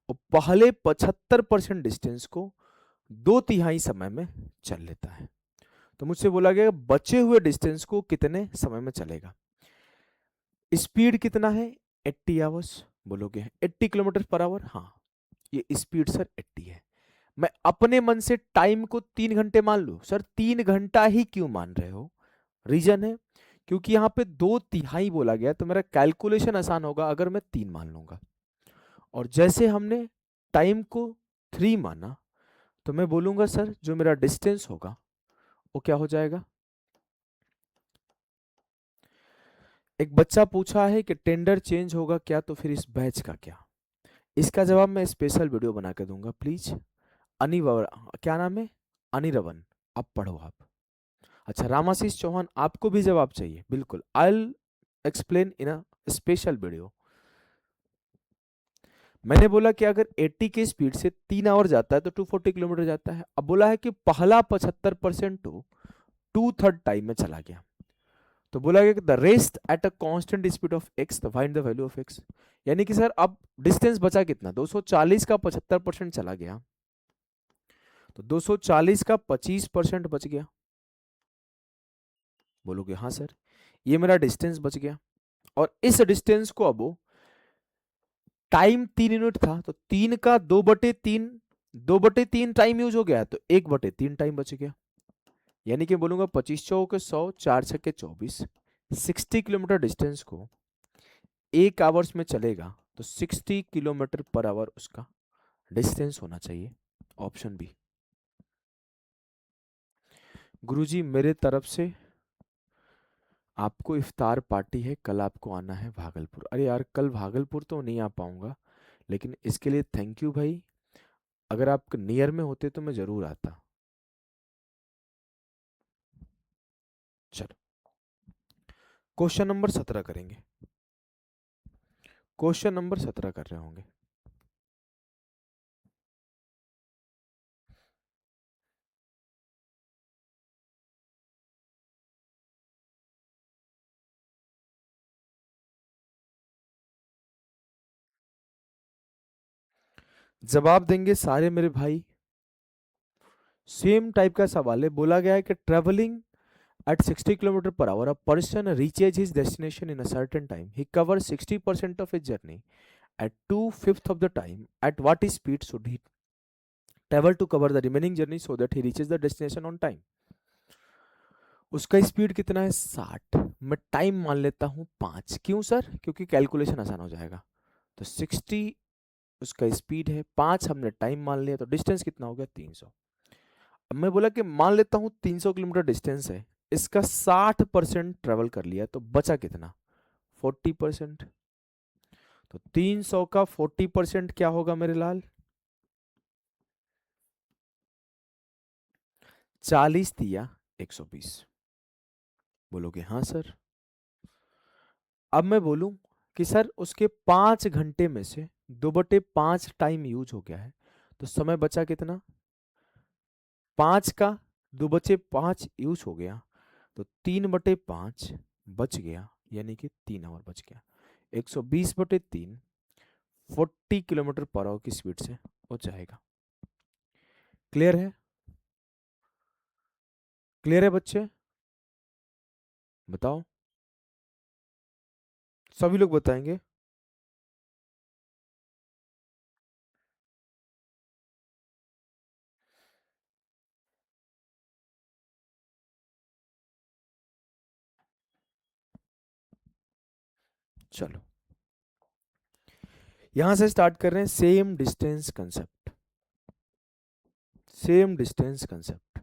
और पहले 75% डिस्टेंस को 2/3 समय में चल लेता है। तो मुझसे बोला गया बचे हुए डिस्टेंस को कितने समय में चलेगा। स्पीड कितना है 80 आवर्स, बोलोगे 80 किलोमीटर पर आवर। हाँ, ये स्पीड सर 80 है। मैं अपने मन से टाइम को 3 घंटे मान लूं। सर 3 घंटा ही क्यों मान रहे हो? रीजन है क्योंकि यहाँ पे 2/3 बोला गया, तो मेरा कैलकुलेशन आसान होगा अगर मैं 3 मान लूंगा। और जैसे हमने टाइम को 3 माना, तो मैं बोलूंगा सर जो मेरा डिस्टेंस होगा वो क्या हो जाएगा। एक बच्चा पूछा है कि टेंडर चेंज होगा क्या, तो फिर इस बैच का क्या? इसका जवाब मैं स्पेशल वीडियो बना के दूंगा प्लीज। अनिवर, क्या नाम है? अनिरवन। अब पढ़ो आप। अच्छा रामाशीष चौहान, आपको भी जवाब चाहिए? बिल्कुल, I explain in a special video. मैंने बोला कि अगर 80 की स्पीड से 3 आवर जाता है तो 240 किलोमीटर जाता है। अब बोला है कि पहला 75% टू 2/3 टाइम में चला गया, तो बोला गया कि the rest at a constant speed of x, the find the value of x. यानी कि सर अब डिस्टेंस बचा कितना? 240 का 75% चला गया, तो 240 का 25% बच गया। बोलोगे हाँ सर, ये मेरा डिस्टेंस बच गया। और इस डिस्टेंस को अब टाइम 3 यूनिट था, तो 3 का 2/3, 2/3 टाइम यूज हो गया, तो 1/3 टाइम बच गया। यानी कि बोलूंगा 25 चौके 100, 4 छक्के 24, 60 किलोमीटर डिस्टेंस को 1 आवर्स में चलेगा, तो 60 किलोमीटर पर आवर उसका डिस्टेंस होना चाहिए। Option B. गुरुजी मेरे तरफ से आपको इफ्तार पार्टी है, कल आपको आना है भागलपुर। अरे यार कल भागलपुर तो नहीं आ पाऊंगा, लेकिन इसके लिए थैंक यू भाई। अगर आप नियर में होते तो मैं जरूर आता। चलो क्वेश्चन नंबर 17 करेंगे। क्वेश्चन नंबर 17 कर रहे होंगे। जवाब देंगे सारे मेरे भाई। सेम टाइप का सवाल है। बोला गया है कि travelling at 60 kilometer per hour, a person reaches his destination in a certain time. He covers 60% of his journey at 2/5 of the time. At what speed should he travel to cover the remaining journey so that he reaches the destination on time? उसका speed कितना है? 60। मैं time मान लेता हूँ 5। क्यों sir? क्योंकि calculation आसान हो जाएगा। तो 60 उसका स्पीड है, 5 हमने टाइम मान लिया, तो डिस्टेंस कितना हो गया? 300। अब मैं बोला कि मान लेता हूँ 300 किलोमीटर डिस्टेंस है, इसका 60% ट्रेवल कर लिया, तो बचा कितना? 40%। तो 300 का 40% क्या होगा मेरे लाल? 40 दिया 120। बोलोगे हाँ सर। अब मैं बोलूं कि सर उसके 5 घंटे में से 2/5 टाइम यूज हो गया है, तो समय बचा कितना? 5 का 2/5 यूज हो गया, तो 3/5 बच गया, यानी कि 3 आवर बच गया। 120/3 40 किलोमीटर पर आवर की स्पीड से हो जाएगा। क्लियर है? क्लियर है बच्चे? बताओ, सभी लोग बताएंगे। चलो यहां से स्टार्ट कर रहे हैं। Same distance concept, same distance concept.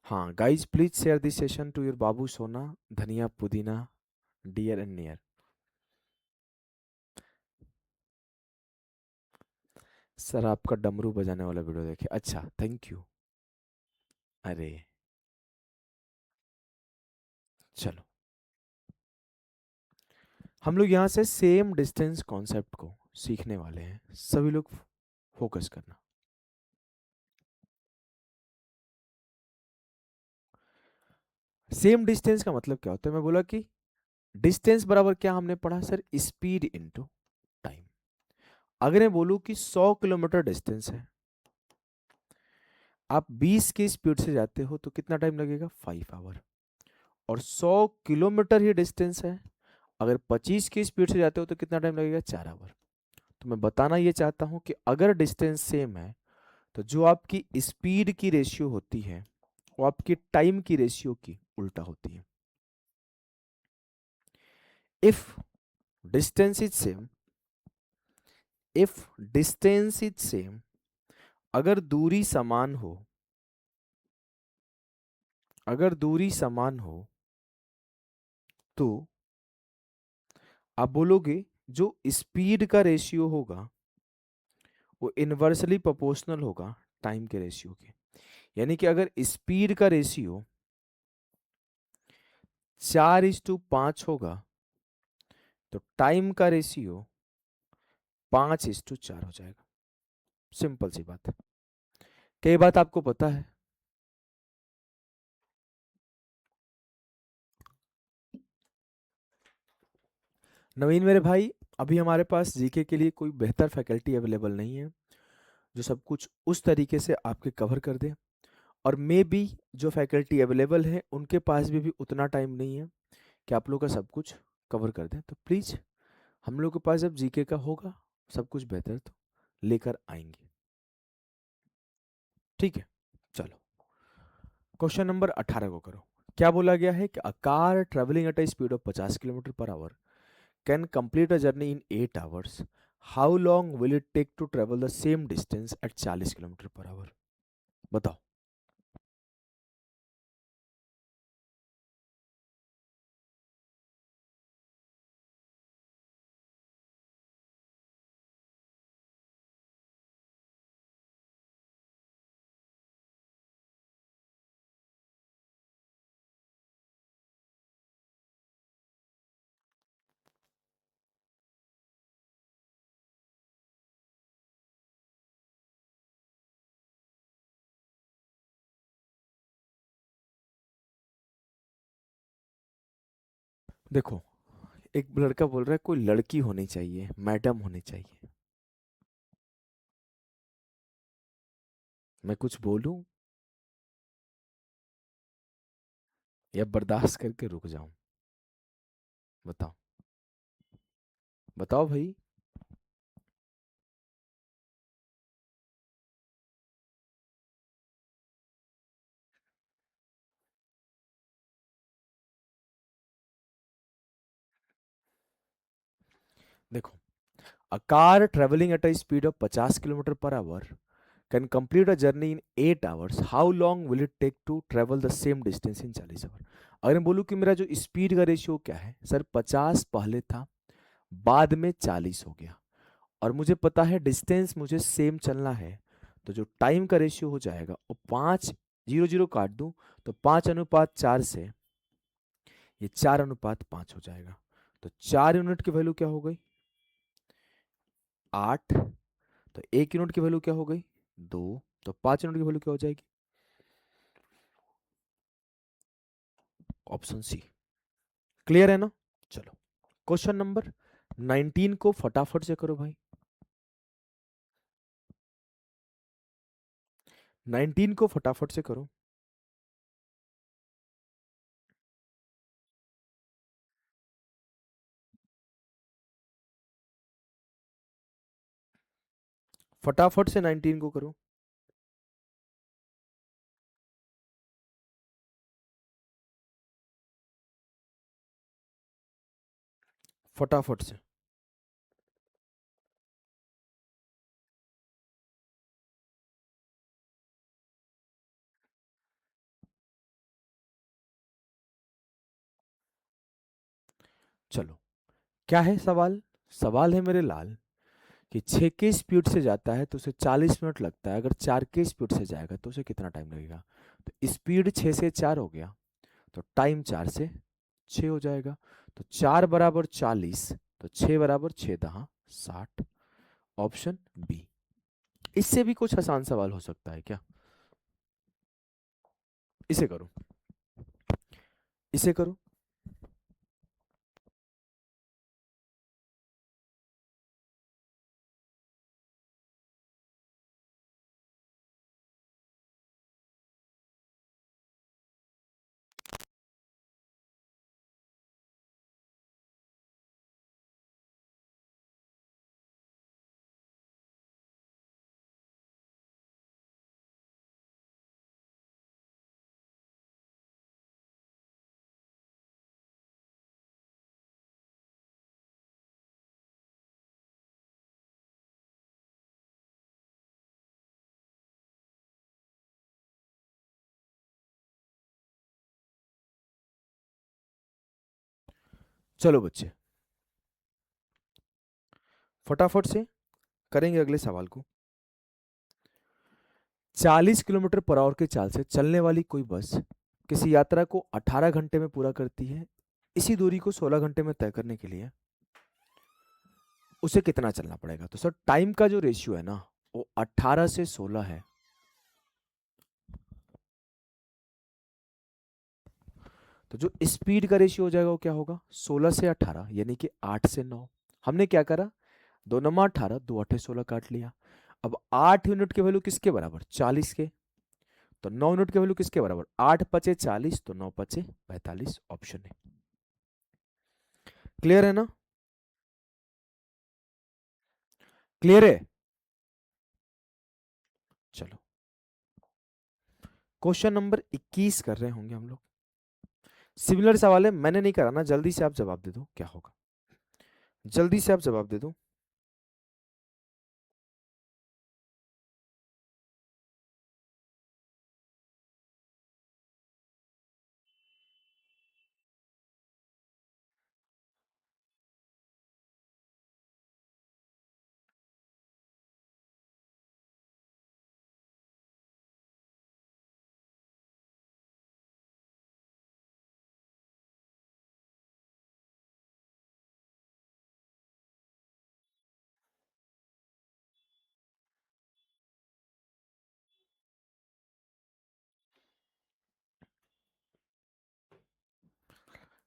हाँ guys please share this session to your बाबू सोना, धनिया पुदीना, डियर एंड नियर। सर आपका डमरू बजाने वाला वीडियो देखे, अच्छा थैंक यू। अरे चलो हम लोग यहाँ से सेम डिस्टेंस कॉन्सेप्ट को सीखने वाले हैं, सभी लोग फोकस करना। सेम डिस्टेंस का मतलब क्या होता है? मैं बोला कि डिस्टेंस बराबर क्या हमने पढ़ा सर? Speed into time. अगर मैं बोलूं कि 100 किलोमीटर डिस्टेंस है, आप 20 की स्पीड से जाते हो तो कितना टाइम लगेगा? 5 आवर। और 100 किलोमीटर ही डिस्टेंस है, अगर 25 की स्पीड से जाते हो तो कितना टाइम लगेगा? 4 आवर। तो मैं बताना ये चाहता हूं कि अगर डिस्टेंस सेम है तो जो आपकी स्पीड की रेशियो होती है वो आपकी टाइम की रेशियो की उल्टा होती है। If distance is same, if distance is same, अगर दूरी समान हो, अगर दूरी समान हो तो आप बोलोगे जो स्पीड का रेशियो होगा वो इनवर्सली प्रोपोर्शनल होगा टाइम के रेशियो के। यानी कि अगर स्पीड का रेशियो 4:5 होगा तो टाइम का रेशियो 5:4 हो जाएगा। सिंपल सी बात है। कई बात आपको पता है? नवीन मेरे भाई, अभी हमारे पास जीके के लिए कोई बेहतर फैकल्टी अवेलेबल नहीं है जो सब कुछ उस तरीके से आपके कवर कर दे, और मे बी जो फैकल्टी अवेलेबल है उनके पास भी उतना टाइम नहीं है कि आप लोग का सब कुछ कवर कर दें। तो प्लीज़ हम लोग के पास जब जीके का होगा सब कुछ बेहतर तो लेकर आएंगे। ठीक है, चलो क्वेश्चन नंबर 18 को करो। क्या बोला गया है कि a car travelling at a speed of 50 kilometre per hour can complete a journey in 8 hours, how long will it take to travel the same distance at 40 kilometre per hour? बताओ। देखो, एक लड़का बोल रहा है कोई लड़की होनी चाहिए, मैडम होनी चाहिए। मैं कुछ बोलूं या बर्दाश्त करके रुक जाऊं? बताओ, बताओ भाई। देखो, a car travelling at a speed of 50 kilometre per hour can complete a journey in 8 hours, how long will it take to travel the same distance in 40 hour? अगर मैं बोलूं कि मेरा जो स्पीड का रेशियो क्या है सर, 50 पहले था, बाद में 40 हो गया, और मुझे पता है डिस्टेंस मुझे सेम चलना है, तो जो टाइम का रेशियो हो जाएगा वो 5, 0 0 काट दूं तो 5:4 से ये 4:5 हो जाएगा। तो 4 यूनिट की वैल्यू क्या हो गई? 8। तो 1 यूनिट की वैल्यू क्या हो गई? 2। तो 5 यूनिट की वैल्यू क्या हो जाएगी? Option C. क्लियर है ना? चलो क्वेश्चन नंबर 19 को फटाफट से करो भाई। 19 को फटाफट से करो। फटाफट से 19 को करो। फटाफट से। चलो, क्या है सवाल? सवाल है मेरे लाल कि 6 की स्पीड से जाता है तो उसे 40 मिनट लगता है, अगर 4 की स्पीड से जाएगा तो उसे कितना टाइम लगेगा? तो स्पीड 6 से 4 हो गया, तो टाइम 4 से 6 हो जाएगा। तो 4 बराबर 40, तो 6 बराबर 6 दहा 60। Option B. इससे भी कुछ आसान सवाल हो सकता है क्या? इसे करो। इसे करो। चलो बच्चे, फटाफट से करेंगे अगले सवाल को। 40 किलोमीटर पर आवर की चाल से चलने वाली कोई बस किसी यात्रा को 18 घंटे में पूरा करती है। इसी दूरी को 16 घंटे में तय करने के लिए उसे कितना चलना पड़ेगा? तो सर टाइम का जो रेशियो है ना, वो 18 से 16 है। तो जो स्पीड का रेशियो हो जाएगा वो क्या होगा? 16 से 18, यानी कि 8 से 9। हमने क्या करा? 2 नमा 18, 2 8 16 काट लिया। अब 8 यूनिट की वैल्यू किसके बराबर? 40 के। तो 9 यूनिट की वैल्यू किसके बराबर? 8 पचे 40, तो 9 पचे 45, ऑप्शन है। क्लियर है ना? क्लियर है? चलो, क्वेश्चन नंबर 21 कर रहे होंगे हम लोग। सिमिलर सवाल है, मैंने नहीं कराना, जल्दी से आप जवाब दे दो क्या होगा। जल्दी से आप जवाब दे दो।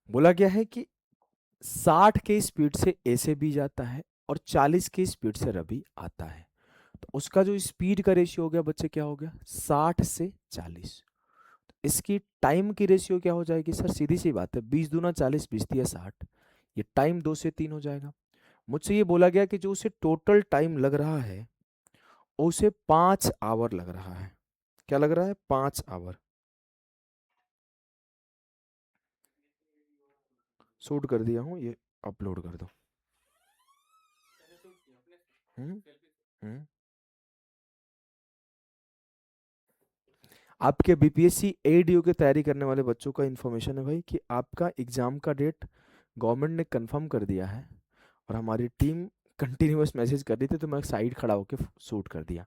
बोला गया है कि 60 के स्पीड से ए से बी जाता है और 40 की स्पीड से रवि आता है। तो उसका जो स्पीड का रेशियो हो गया बच्चे, क्या हो गया? 60 से 40। इसकी टाइम की रेशियो क्या हो जाएगी सर? सीधी सी बात है, 20 दूना 40, 20 तिया 60। ये टाइम 2 से 3 हो जाएगा। मुझसे ये बोला गया कि जो उसे टोटल टाइम लग रहा है उसे 5 आवर लग रहा है। क्या लग रहा है? 5 आवर। शूट कर दिया हूँ, ये अपलोड कर दो। हम्म। हम्म। आपके बीपीएससी एडीओ की तैयारी करने वाले बच्चों का इन्फॉर्मेशन है भाई कि आपका एग्जाम का डेट गवर्नमेंट ने कंफर्म कर दिया है। और हमारी टीम कंटिन्यूअस मैसेज कर रही थी, तो मैं साइड खड़ा होकर शूट कर दिया।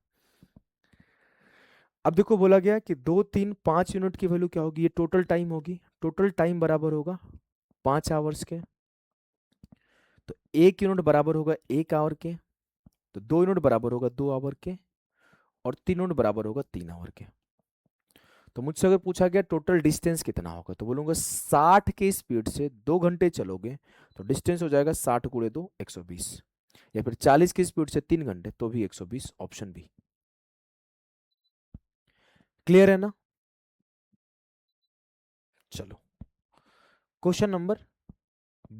अब देखो, बोला गया कि 2 3 5 यूनिट की वैल्यू क्या होगी? ये टोटल टाइम होगी। टोटल टाइम बराबर होगा 5 आवर्स के। तो 1 यूनिट बराबर होगा 1 आवर के। तो 2 यूनिट बराबर होगा 2 आवर के। और 3 यूनिट बराबर होगा 3 आवर के। तो मुझसे अगर पूछा गया टोटल डिस्टेंस कितना होगा, तो बोलूंगा 60 के स्पीड से 2 घंटे चलोगे तो डिस्टेंस हो जाएगा 60 × 2 120। या फिर 40 की स्पीड से 3 घंटे तो भी 120, ऑप्शन बी। क्लियर है ना? चलो, क्वेश्चन नंबर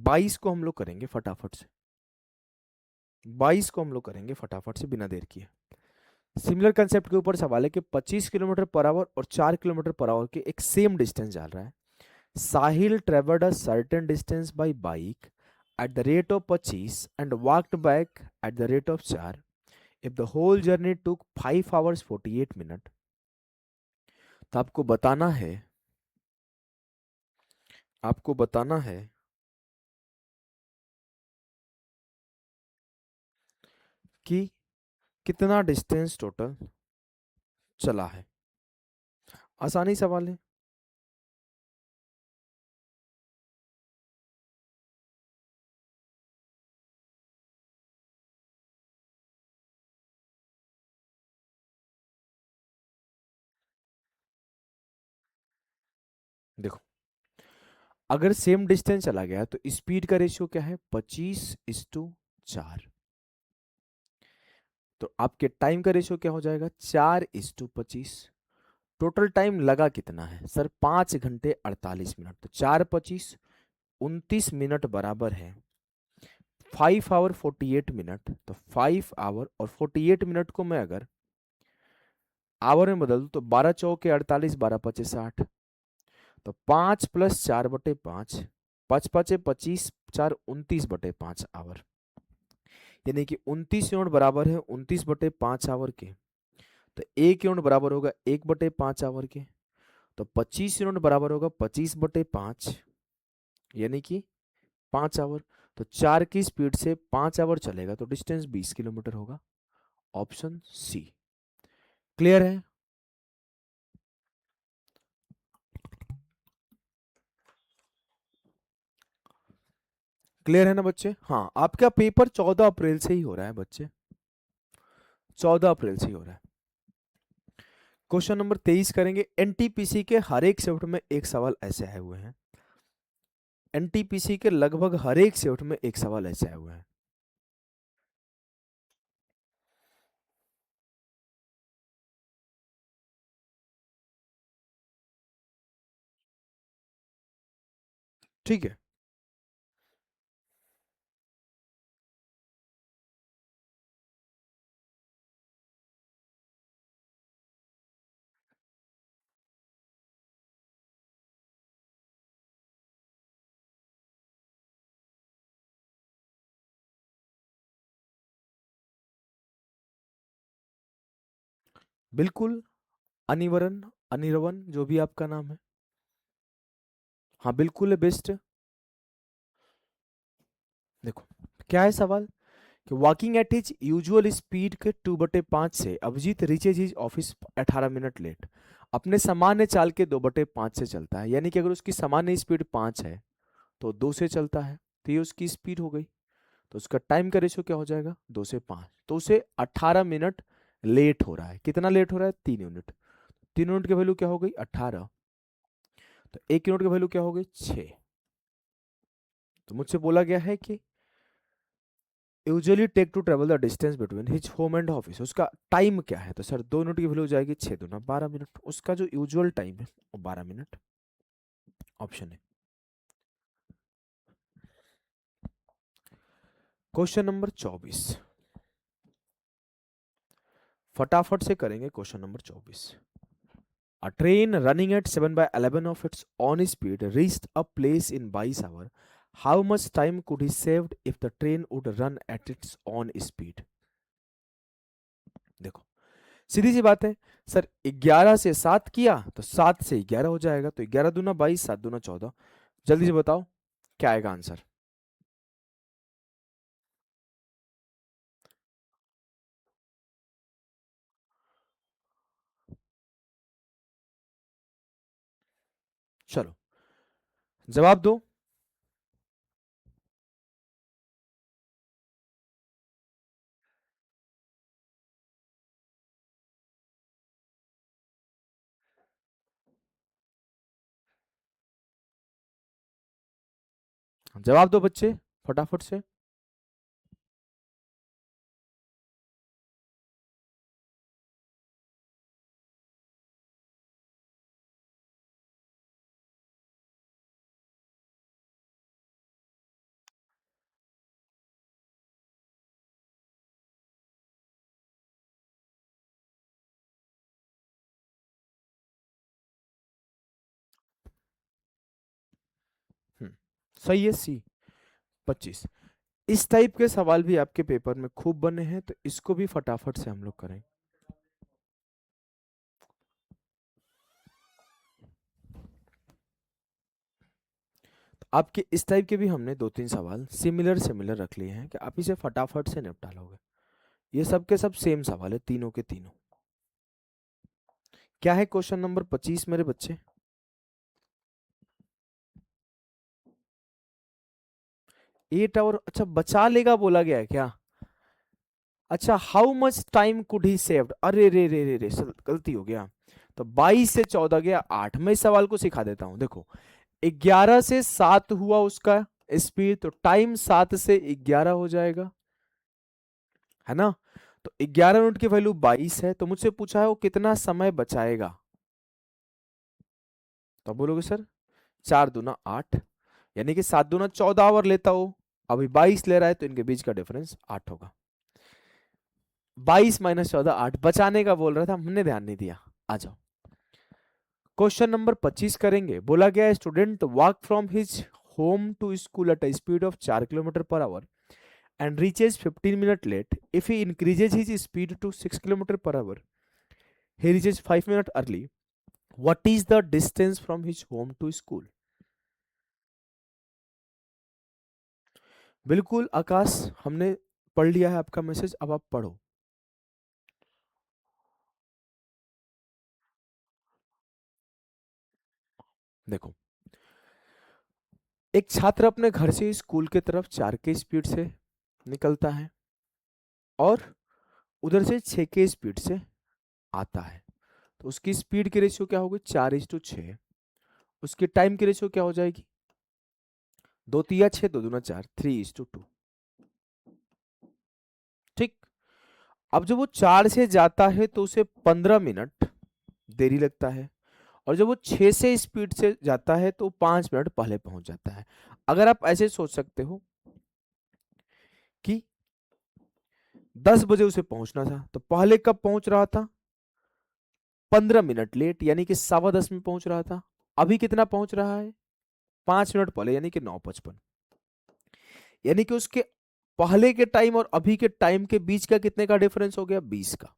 22 को हम लोग करेंगे फटाफट से। 22 को हम लोग करेंगे फटाफट से बिना देर किए। सिमिलर कंसेप्ट के ऊपर सवाल है कि 25 किलोमीटर पर आवर और 4 किलोमीटर पर आवर के एक सेम डिस्टेंस जा रहा है। साहिल travelled a certain distance by bike at the rate of 25 and walked back at the rate of 4. If the whole journey took 5 hours 48 minutes, तो आपको बताना है कि कितना डिस्टेंस टोटल चला है। आसानी सवाल है। देखो, अगर सेम डिस्टेंस चला गया तो स्पीड का रेशियो क्या है, 25:4। तो आपके टाइम का रेशियो क्या हो जाएगा, 4:25। टोटल टाइम लगा कितना है सर, 5 घंटे 48 मिनट। तो 4:25 29 मिनट बराबर है 5 आवर 48 मिनट। तो 5 आवर और 48 मिनट को मैं अगर आवर में बदल दूं तो 12 चौके 48, 12 5 60। तो 5+4/5, 5 5 25, 4 29/5 आवर। यानी कि 29 यूनिट बराबर है 29/5 आवर के। तो 1 यूनिट बराबर होगा 1/5 आवर के। तो 25 यूनिट बराबर होगा 25/5, यानी कि 5 आवर। तो 4 की स्पीड से 5 आवर चलेगा तो डिस्टेंस 20 किलोमीटर होगा। Option C. क्लियर है? क्लियर है ना बच्चे? हाँ, आपका पेपर 14 अप्रैल से ही हो रहा है बच्चे, 14 अप्रैल से ही हो रहा है। क्वेश्चन नंबर 23 करेंगे। एनटीपीसी के हर एक शिफ्ट में एक सवाल ऐसे आए हुए हैं, एनटीपीसी के लगभग हर एक शिफ्ट में एक सवाल ऐसे आए हुए हैं। ठीक है, बिल्कुल। अनिवरन, अनिरवन, जो भी आपका नाम है। हाँ बिल्कुल है, बेस्ट। देखो क्या है सवाल, कि walking at his usual speed के 2/5 से Abhijit reaches his office 18 minute late. अपने सामान्य चाल के 2/5 से चलता है, यानी कि अगर उसकी सामान्य स्पीड 5 है तो 2 से चलता है, तो ये उसकी स्पीड हो गई। तो उसका टाइम का रेशियो क्या हो जाएगा, 2 से 5। तो उसे 18 मिनट लेट हो रहा है। कितना लेट हो रहा है, 3 यूनिट। 3 यूनिट की वैल्यू क्या हो गई, 18। तो 1 यूनिट की वैल्यू क्या हो गई, 6। तो मुझसे बोला गया है कि usually take to travel the distance between his home and office, उसका टाइम क्या है। तो सर 2 यूनिट की वैल्यू हो जाएगी 6 दूना 12 मिनट। उसका जो यूजुअल टाइम है वो 12 मिनट। ऑप्शन है। क्वेश्चन नंबर 24, फटाफट से करेंगे question number 24। A train running at 7/11 of its own speed reached a place in 22 hours. How much time could he saved if the train would run at its own speed? देखो सीधी सी बात है sir, 11 से 7 किया तो 7 से 11 हो जाएगा। तो 11 दूना 22, 7 दूना 14। जल्दी से बताओ क्या आएगा आंसर। चलो जवाब दो। जवाब दो बच्चे फटाफट से। हम्म, सही है सी, 25। इस टाइप के सवाल भी आपके पेपर में खूब बने हैं, तो इसको भी फटाफट से हम लोग करें। आपके इस टाइप के भी हमने 2-3 सवाल सिमिलर सिमिलर रख लिए हैं कि आप इसे फटाफट से निपटा लोगे। ये सब के सब सेम सवाल है, तीनों के तीनों। क्या है क्वेश्चन नंबर 25 मेरे बच्चे? 8 आवर, अच्छा बचा लेगा बोला गया है क्या? अच्छा, how much time could he saved, अरे रे रे रे रे सर, गलती हो गया। तो 22 से 14 गया 8। मैं इस सवाल को सिखा देता हूं, देखो 11 से 7 हुआ उसका स्पीड, तो टाइम 7 से 11 हो जाएगा, है ना। तो 11 मिनट की वैल्यू 22 है, तो मुझसे पूछा है वो कितना समय बचाएगा। तो बोलोगे सर 4 दूना 8, यानी कि 7 दूना 14 आवर लेता हो, अभी 22 ले रहा है, तो इनके बीच का डिफरेंस 8 होगा। 22 - 14 8, बचाने का बोल रहा था, हमने ध्यान नहीं दिया। आ जाओ क्वेश्चन नंबर 25 करेंगे। बोला गया student walk from his home to school at a speed of 4 kilometre per hour and reaches 15 minutes late. If he increases his speed to 6 kilometers per hour, he reaches 5 minutes early. What is the distance from his home to school? बिल्कुल आकाश, हमने पढ़ लिया है आपका message, अब आप पढ़ो। देखो, एक छात्र अपने घर से स्कूल की तरफ 4 के स्पीड से निकलता है और उधर से 6 के स्पीड से आता है, तो उसकी स्पीड की रेशियो क्या होगी? 4:6। उसकी टाइम की रेशियो क्या हो जाएगी? 2 3 6, 2 दूना 4, 3:2। ठीक। अब जब वो 4 से जाता है तो उसे 15 मिनट देरी लगता है, और जब वो 6 से स्पीड से जाता है तो 5 मिनट पहले पहुंच जाता है। अगर आप ऐसे सोच सकते हो कि 10 बजे उसे पहुंचना था, तो पहले कब पहुंच रहा था? 15 मिनट लेट, यानी कि 10:15 में पहुंच रहा था। अभी कितना पहुंच रहा है? 5 मिनट पहले, यानी कि 9:55। यानी कि उसके पहले के टाइम और अभी के टाइम के बीच का कितने का डिफरेंस हो गया? 20 का।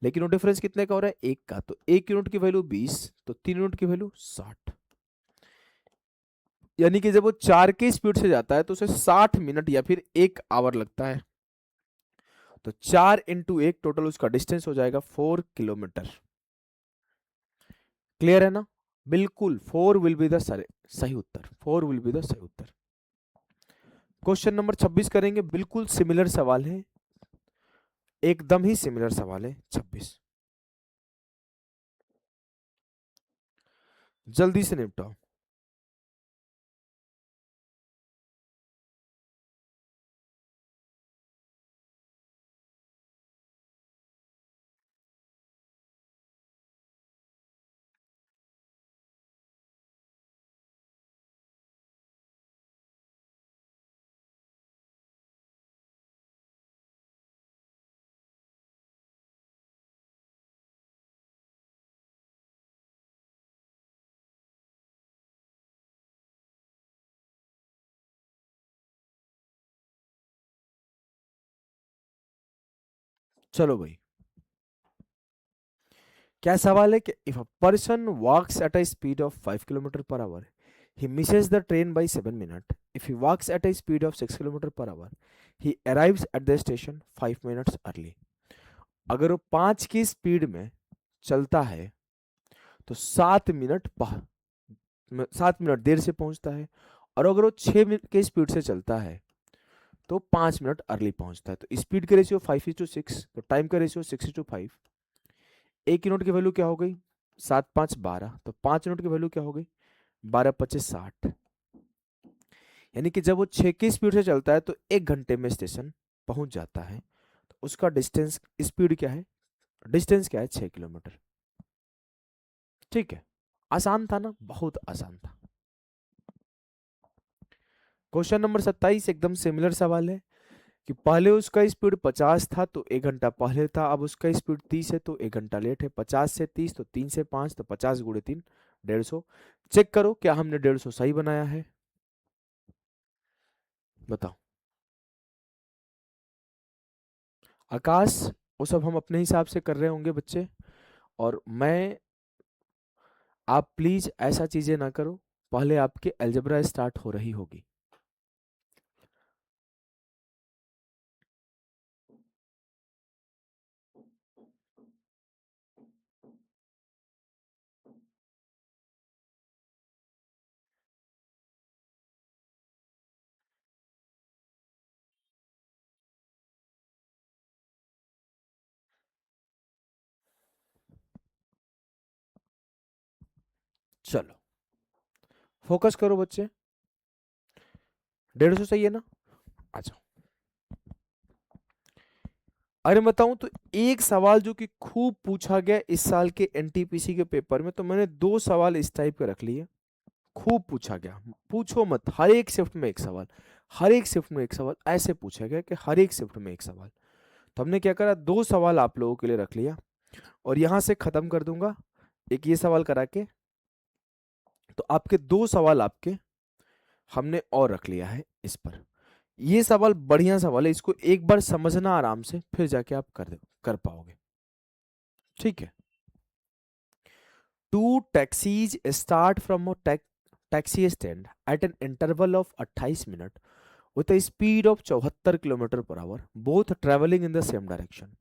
लेकिन वो डिफरेंस कितने का हो रहा है? 1 का। तो 1 यूनिट की वैल्यू 20, तो 3 यूनिट की वैल्यू 60। यानी कि जब वो 4 की स्पीड से जाता है तो उसे 60 मिनट या फिर 1 आवर लगता है। तो 4 × 1 टोटल उसका डिस्टेंस हो जाएगा 4 किलोमीटर। क्लियर है ना? बिल्कुल, 4 विल बी द सही उत्तर। 4 विल बी द सही उत्तर। क्वेश्चन नंबर 26 करेंगे। बिल्कुल सिमिलर सवाल है, एकदम ही सिमिलर सवाल है। 26 जल्दी से निपटाओ। चलो भाई, क्या सवाल है कि if a person walks at a speed of 5 kilometre per hour, he misses the train by 7 minutes. If he walks at a speed of 6 kilometers per hour, he arrives at the station 5 minutes early. अगर वो 5 की speed में चलता है तो 7 minute देर से पहुंचता है, और अगर वो 6 की स्पीड से चलता है तो 5 मिनट अर्ली पहुंचता है। तो स्पीड का रेशियो 5:6, तो टाइम का रेशियो 6:5। 1 यूनिट की वैल्यू क्या हो गई? 7 5 12, तो 5 यूनिट की वैल्यू क्या हो गई? 12 25 60। यानी कि जब वो 6 की स्पीड से चलता है तो 1 घंटे में स्टेशन पहुंच जाता है। तो उसका डिस्टेंस, स्पीड क्या है, डिस्टेंस क्या है? 6 किलोमीटर। ठीक है, आसान था ना? बहुत आसान था। क्वेश्चन नंबर 27 एकदम सिमिलर सवाल है कि पहले उसका स्पीड 50 था तो 1 घंटा पहले था, अब उसका स्पीड 30 है तो 1 घंटा लेट है। 50 से 30, तो 3 से 5, तो 50 × 3 150। चेक करो क्या हमने 150 सही बनाया है, बताओ। आकाश, वो सब हम अपने हिसाब से कर रहे होंगे बच्चे, और मैं, आप प्लीज ऐसा चीजें ना करो, पहले आपके अलजेब्रा स्टार्ट हो रही होगी। चलो फोकस करो बच्चे, 150 सही है ना? अच्छा, अरे बताऊं तो एक सवाल जो कि खूब पूछा गया इस साल के एनटीपीसी के पेपर में, तो मैंने दो सवाल इस टाइप के रख लिए, खूब पूछा गया, पूछो मत, हर एक शिफ्ट में एक सवाल, हर एक शिफ्ट में एक सवाल, ऐसे पूछा गया कि हर एक शिफ्ट में एक सवाल। तो हमने क्या करा, दो सवाल आप लोगों के लिए रख लिया, और यहां से खत्म कर दूंगा एक ये सवाल करा के। तो आपके दो सवाल आपके हमने और रख लिया है इस पर। ये सवाल बढ़िया सवाल है, इसको एक बार समझना आराम से, फिर जाके आप कर पाओगे, ठीक है। Two taxis start from a taxi stand at an interval of 28 minute with a speed of 74 kilometre per hour, both traveling in the same direction.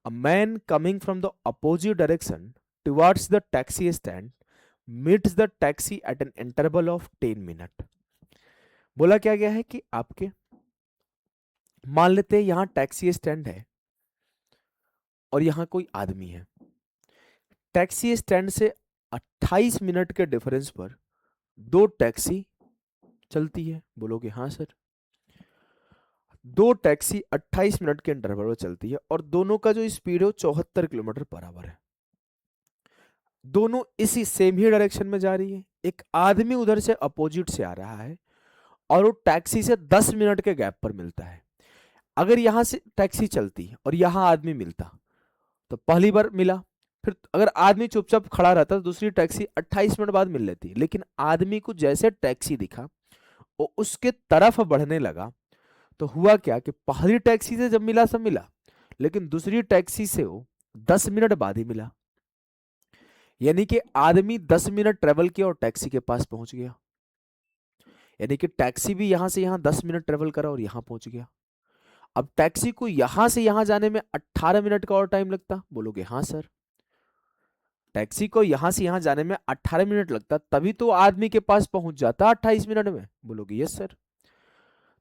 A man coming from the opposite direction towards the taxi stand meets the taxi at an interval of 10 minute. बोला क्या गया है कि आपके, मान लेते हैं यहां टैक्सी स्टैंड है और यहां कोई आदमी है, टैक्सी स्टैंड से 28 मिनट के डिफरेंस पर दो टैक्सी चलती है, बोलोगे हाँ सर। दो टैक्सी 28 मिनट के इंटरवल में चलती है और दोनों का जो स्पीड है वो 74 किलोमीटर पर आवर है। दोनों इसी सेम ही डायरेक्शन में जा रही है। एक आदमी उधर से अपोजिट से आ रहा है और वो टैक्सी से 10 मिनट के गैप पर मिलता है। अगर यहां से टैक्सी चलती और यहां आदमी मिलता तो पहली बार मिला, फिर अगर आदमी चुपचाप खड़ा रहता तो दूसरी टैक्सी 28 मिनट बाद मिल लेती। लेकिन आदमी को जैसे टैक्सी दिखा वो उसके तरफ बढ़ने लगा, तो हुआ क्या कि पहली टैक्सी से जब मिला सब मिला, लेकिन दूसरी टैक्सी से वो 10 मिनट बाद ही मिला। यानी कि आदमी 10 मिनट ट्रेवल किया और टैक्सी के पास पहुंच गया। यानी कि टैक्सी भी यहां से यहां 10 मिनट ट्रेवल करा और यहां पहुंच गया। अब टैक्सी को यहां से यहां जाने में 18 मिनट का और टाइम लगता, बोलोगे हाँ सर। टैक्सी को यहां से यहां जाने में 18 मिनट लगता, तभी तो आदमी के पास पहुंच जाता 28 मिनट में, बोलोगे यस सर।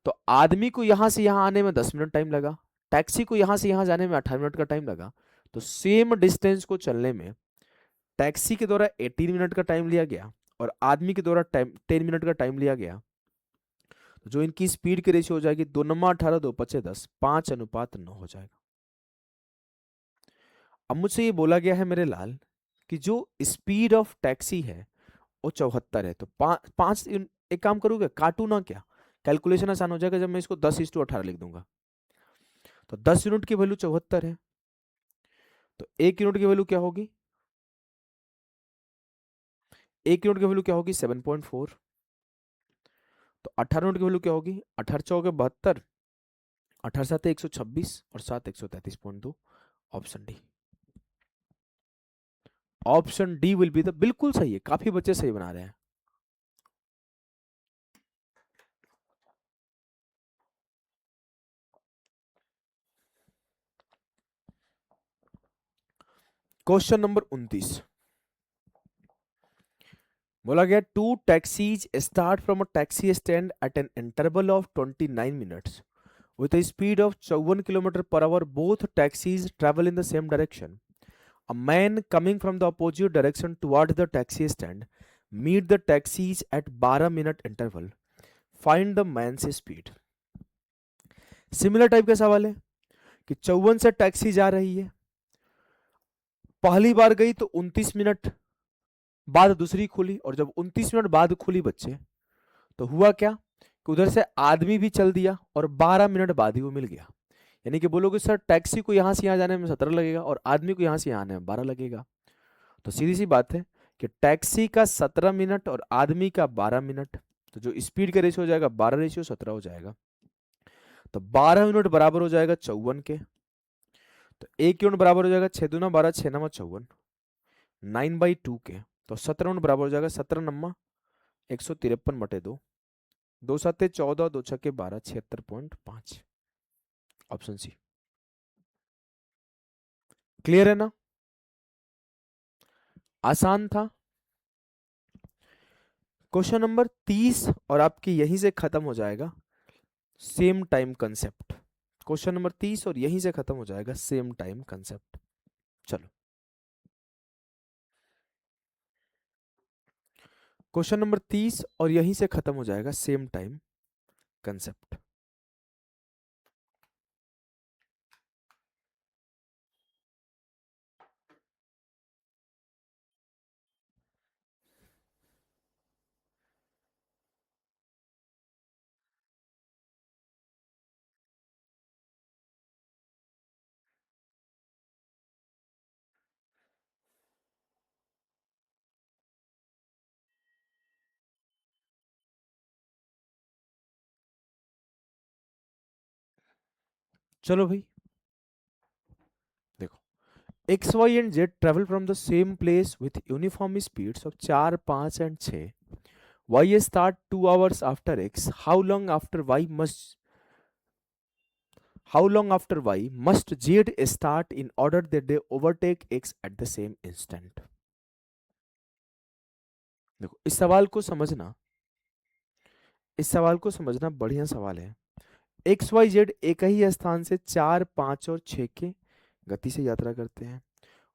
तो आदमी को यहां से यहां आने में 10 मिनट टाइम लगा, टैक्सी को यहां से यहां जाने में 18 मिनट का टाइम लगा। तो सेम डिस्टेंस को चलने में टैक्सी के द्वारा 18 मिनट का टाइम लिया गया और आदमी के द्वारा टाइम 10 मिनट का टाइम लिया गया। तो जो इनकी स्पीड की रेशियो हो जाएगी, 2 नमा 18 2 पचे 10, 5:9 हो जाएगा। अब मुझसे ये बोला गया है मेरे लाल कि जो स्पीड ऑफ टैक्सी है वो 74 है, तो पांच एक काम करोगे, काटू ना क्या, कैलकुलेशन आसान हो जाएगा जब मैं इसको 10:18 लिख दूंगा। तो 10 यूनिट की वैल्यू 74 है, तो 1 यूनिट की वैल्यू क्या होगी, 1 यूनिट की वैल्यू क्या होगी 7.4। तो 18 यूनिट की वैल्यू क्या होगी, 18×4 = 72, 18×7 = 126 और 7 133.2। Option D, option D will be the, बिल्कुल सही है, काफी बच्चे सही बना रहे हैं। क्वेश्चन नंबर 29 बोला गया, two taxis start from a taxi stand at an interval of 29 minutes with a speed of 54 kilometre per hour, both taxis travel in the same direction. A man coming from the opposite direction toward the taxi stand meet the taxis at 12 minute interval. Find the man's speed. Similar type का सवाल है कि 54 से taxi जा रही है, पहली बार गई तो 29 मिनट बाद दूसरी खुली, और जब 29 मिनट बाद खुली बच्चे, तो हुआ क्या कि उधर से आदमी भी चल दिया और 12 मिनट बाद ही वो मिल गया। यानी कि बोलोगे सर टैक्सी को यहां से यहां जाने में 17 लगेगा और आदमी को यहां से यहां आने में 12 लगेगा। तो सीधी सी बात है कि टैक्सी का 17 मिनट और आदमी का 12 मिनट, तो जो स्पीड का रेशियो हो जाएगा 12:17 हो जाएगा। तो 12 यूनिट बराबर हो जाएगा 54 के, तो 1 यूनिट बराबर हो जाएगा 6×2 = 12, 6×9 = 54, 9/2 के। तो 17 यूनिट बराबर हो जाएगा 17×153/2, 2×7 = 14, 2×6 = 12, 76.5। Option C. क्लियर है ना, आसान था। क्वेश्चन नंबर 30 और आपकी यहीं से खत्म हो जाएगा same time concept. Question number 30 और यहीं से खत्म हो जाएगा सेम टाइम कंसेप्ट। चलो क्वेश्चन नंबर 30 और यहीं से खत्म हो जाएगा सेम टाइम कंसेप्ट। चलो भाई देखो, X Y and Z travel from the same place with uniform speeds of 4, 5 and 6। Y start 2 hours after X, how long after Y must Z start in order that they overtake X at the same instant. देखो इस सवाल को समझना बढ़िया सवाल है। X Y Z एक ही स्थान से 4, 5 और 6 के गति से यात्रा करते हैं।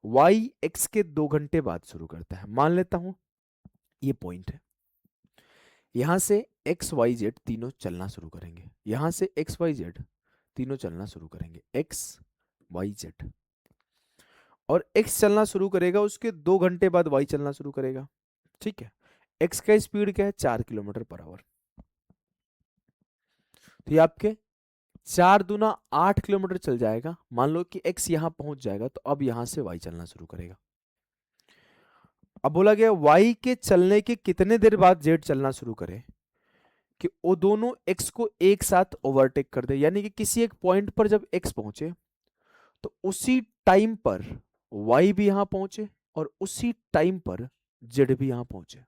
वाई एक्स के 2 घंटे बाद शुरू करता है, मान लेता हूं ये पॉइंट है। यहां से एक्स वाई जेड तीनों चलना शुरू करेंगे, यहां से एक्स वाई जेड तीनों चलना शुरू करेंगे, एक्स वाई जेड। और एक्स चलना शुरू करेगा, उसके 2 घंटे बाद वाई चलना शुरू करेगा। ठीक है, एक्स का स्पीड क्या है? 4 किलोमीटर पर आवर। तो ये आपके 4 दूना 8 किलोमीटर चल जाएगा। मान लो कि एक्स यहां पहुंच जाएगा, तो अब यहां से वाई चलना शुरू करेगा। अब बोला गया वाई के चलने के कितने देर बाद जेड चलना शुरू करे कि वो दोनों एक्स को एक साथ ओवरटेक कर दे। यानी कि किसी एक पॉइंट पर जब एक्स पहुंचे तो उसी टाइम पर वाई भी यहां पहुंचे और उसी टाइम पर जेड भी यहां पहुंचे।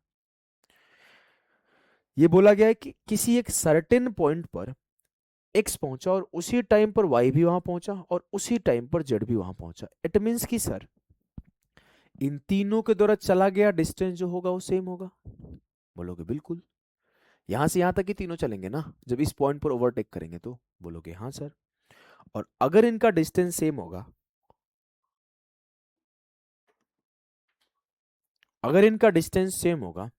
ये बोला गया है कि किसी एक सर्टेन पॉइंट पर एक्स पहुंचा और उसी टाइम पर वाई भी वहां पहुंचा और उसी टाइम पर जेड भी वहां पहुंचा। इट मीन्स कि सर इन तीनों के द्वारा चला गया डिस्टेंस जो होगा वो सेम होगा। बोलोगे बिल्कुल। यहां से यहां तक ही तीनों चलेंगे ना जब इस पॉइंट पर ओवरटेक करेंगे तो। बोलोगे हाँ सर। और अगर इनका डिस्टेंस सेम होगा, अगर इनका डिस्टेंस सेम होगा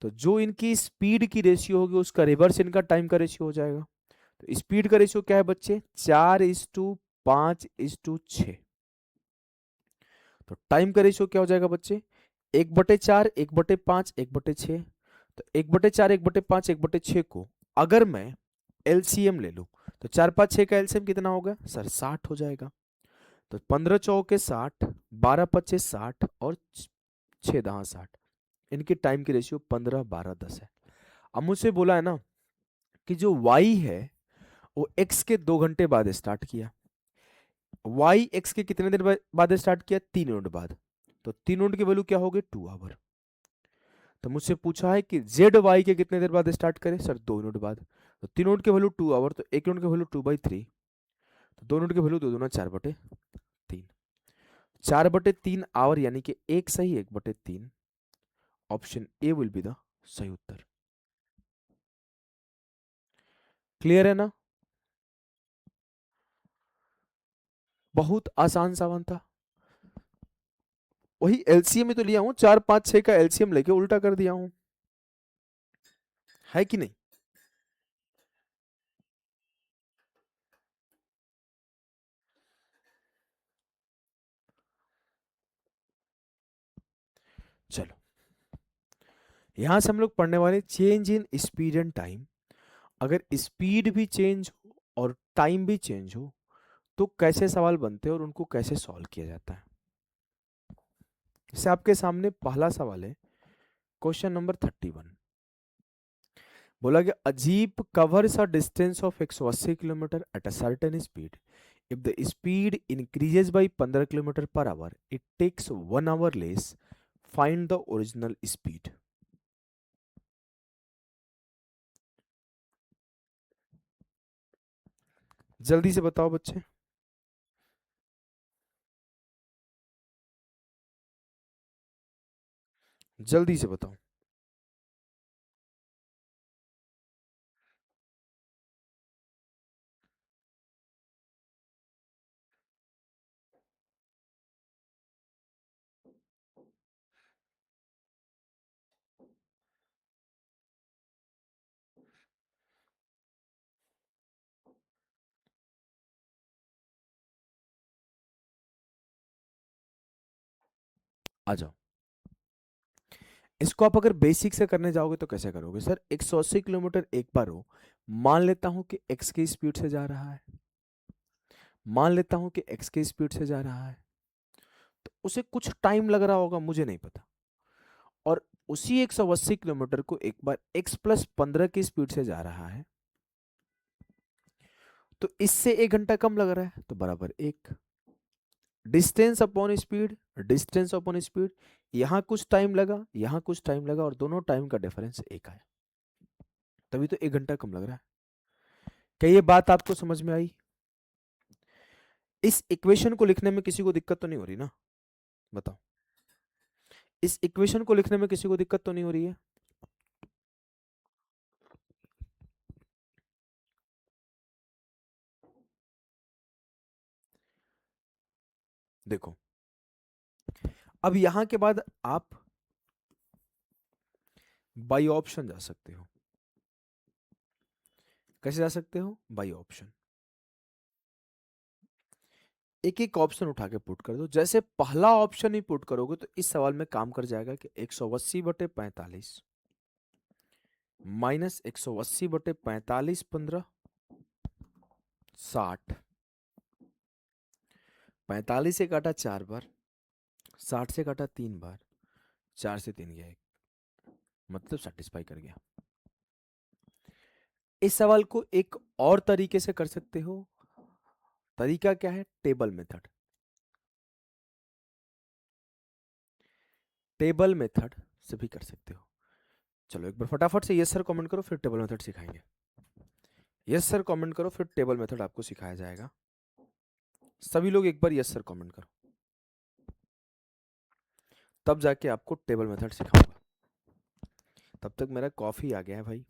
तो जो इनकी स्पीड की रेशियो होगी उसका रिवर्स इनका टाइम का रेशियो हो जाएगा। तो स्पीड का रेशियो क्या है बच्चे? 4:5:6। तो टाइम का रेशियो क्या हो जाएगा बच्चे? 1/4, 1/5, 1/6। तो 1/4, 1/5, 1/6 को अगर मैं एलसीएम ले लूं तो 4, 5, 6 का एलसीएम कितना होगा सर? 60 हो जाएगा। तो 15 चौके 60, 12 पच्चे 60 और 6 दहा 60। इनकी टाइम की रेशियो 15, 12, 10 है। अब मुझसे बोला है ना कि जो y है वो x के 2 घंटे बाद स्टार्ट किया। y x के कितने देर बाद स्टार्ट किया? 3 मिनट बाद। तो 3 मिनट की वैल्यू क्या होगी? 2 आवर। तो मुझसे पूछा है कि जेड वाई के कितने देर बाद स्टार्ट करे? सर 2 मिनट बाद। तो 3 मिनट की वैल्यू 2 आवर, तो 1 मिनट की वैल्यू 2/3। तो 2 मिनट की वैल्यू 2 दूना 4/3। 4/3 आवर यानी कि एक सही 1/3। Option A will be the सही उत्तर। क्लियर है ना? बहुत आसान सवाल था। वही एलसीएम में तो लिया हूं, 4, 5, 6 का एलसीएम लेके उल्टा कर दिया हूं, है कि नहीं? चलो यहां से हम लोग पढ़ने वाले change in speed and time. अगर स्पीड भी चेंज हो और टाइम भी चेंज हो तो कैसे सवाल बनते हैं और उनको कैसे सॉल्व किया जाता है। जैसे आपके सामने पहला सवाल है, क्वेश्चन नंबर 31। बोला कि a jeep covers a distance of 180 kilometre at a certain speed. If the speed increases by 15 kilometre per our, it takes 1 hour less. Find the original speed. जल्दी से बताओ बच्चे, जल्दी से बताओ। आ जाओ। इसको आप अगर बेसिक से करने जाओगे तो कैसे करोगे सर? 180 किलोमीटर एक बार हो, मान लेता हूं कि x की स्पीड से जा रहा है, मान लेता हूं कि x की स्पीड से जा रहा है, तो उसे कुछ टाइम लग रहा होगा, मुझे नहीं पता। और उसी 180 किलोमीटर को एक बार x प्लस 15 की स्पीड से जा रहा है, तो इससे 1 घंटा कम लग रहा है, तो बराबर 1। Distance upon speed, distance upon speed, यहां कुछ टाइम लगा, यहां कुछ टाइम लगा, और दोनों टाइम का डिफरेंस 1 आया, तभी तो 1 घंटा कम लग रहा है। क्या ये बात आपको समझ में आई? इस इक्वेशन को लिखने में किसी को दिक्कत तो नहीं हो रही ना? बताओ, इस इक्वेशन को लिखने में किसी को दिक्कत तो नहीं हो रही है? देखो, अब यहां के बाद आप बाई ऑप्शन जा सकते हो। कैसे जा सकते हो? By option. एक एक ऑप्शन उठा के पुट कर दो। जैसे पहला ऑप्शन ही पुट करोगे तो इस सवाल में काम कर जाएगा कि 180/45 माइनस 180/45 15 60। 45 से काटा 4 बार, 60 से काटा 3 बार, 4 से 3 गया 1, मतलब सेटिस्फाई कर गया। इस सवाल को एक और तरीके से कर सकते हो। तरीका क्या है? Table method. टेबल मेथड से भी कर सकते हो। चलो एक बार फटाफट से यस सर कमेंट करो, फिर टेबल मेथड सिखाएंगे। यस सर कमेंट करो, फिर टेबल मेथड आपको सिखाया जाएगा। सभी लोग एक बार यस सर कमेंट करो, तब जाके आपको टेबल मेथड सिखाऊंगा। तब तक मेरा कॉफी आ गया है भाई,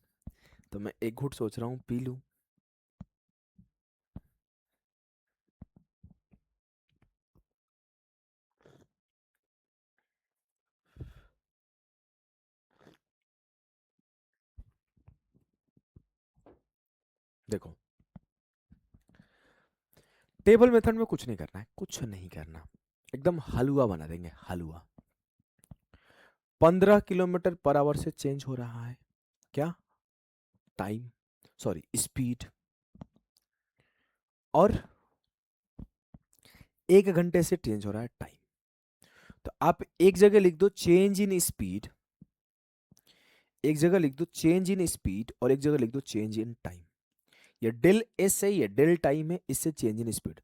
तो मैं एक घूंट सोच रहा हूँ पी लूं। देखो, टेबल मेथड में कुछ नहीं करना है, कुछ नहीं करना, एकदम हलवा बना देंगे, हलवा। 15 किलोमीटर पर आवर से चेंज हो रहा है क्या? Time, sorry speed. और 1 घंटे से चेंज हो रहा है टाइम। तो आप एक जगह लिख दो चेंज इन स्पीड, एक जगह लिख दो चेंज इन स्पीड, और एक जगह लिख दो चेंज इन टाइम। ये डेल एस है, ये डेल टाइम है, इससे चेंज इन स्पीड।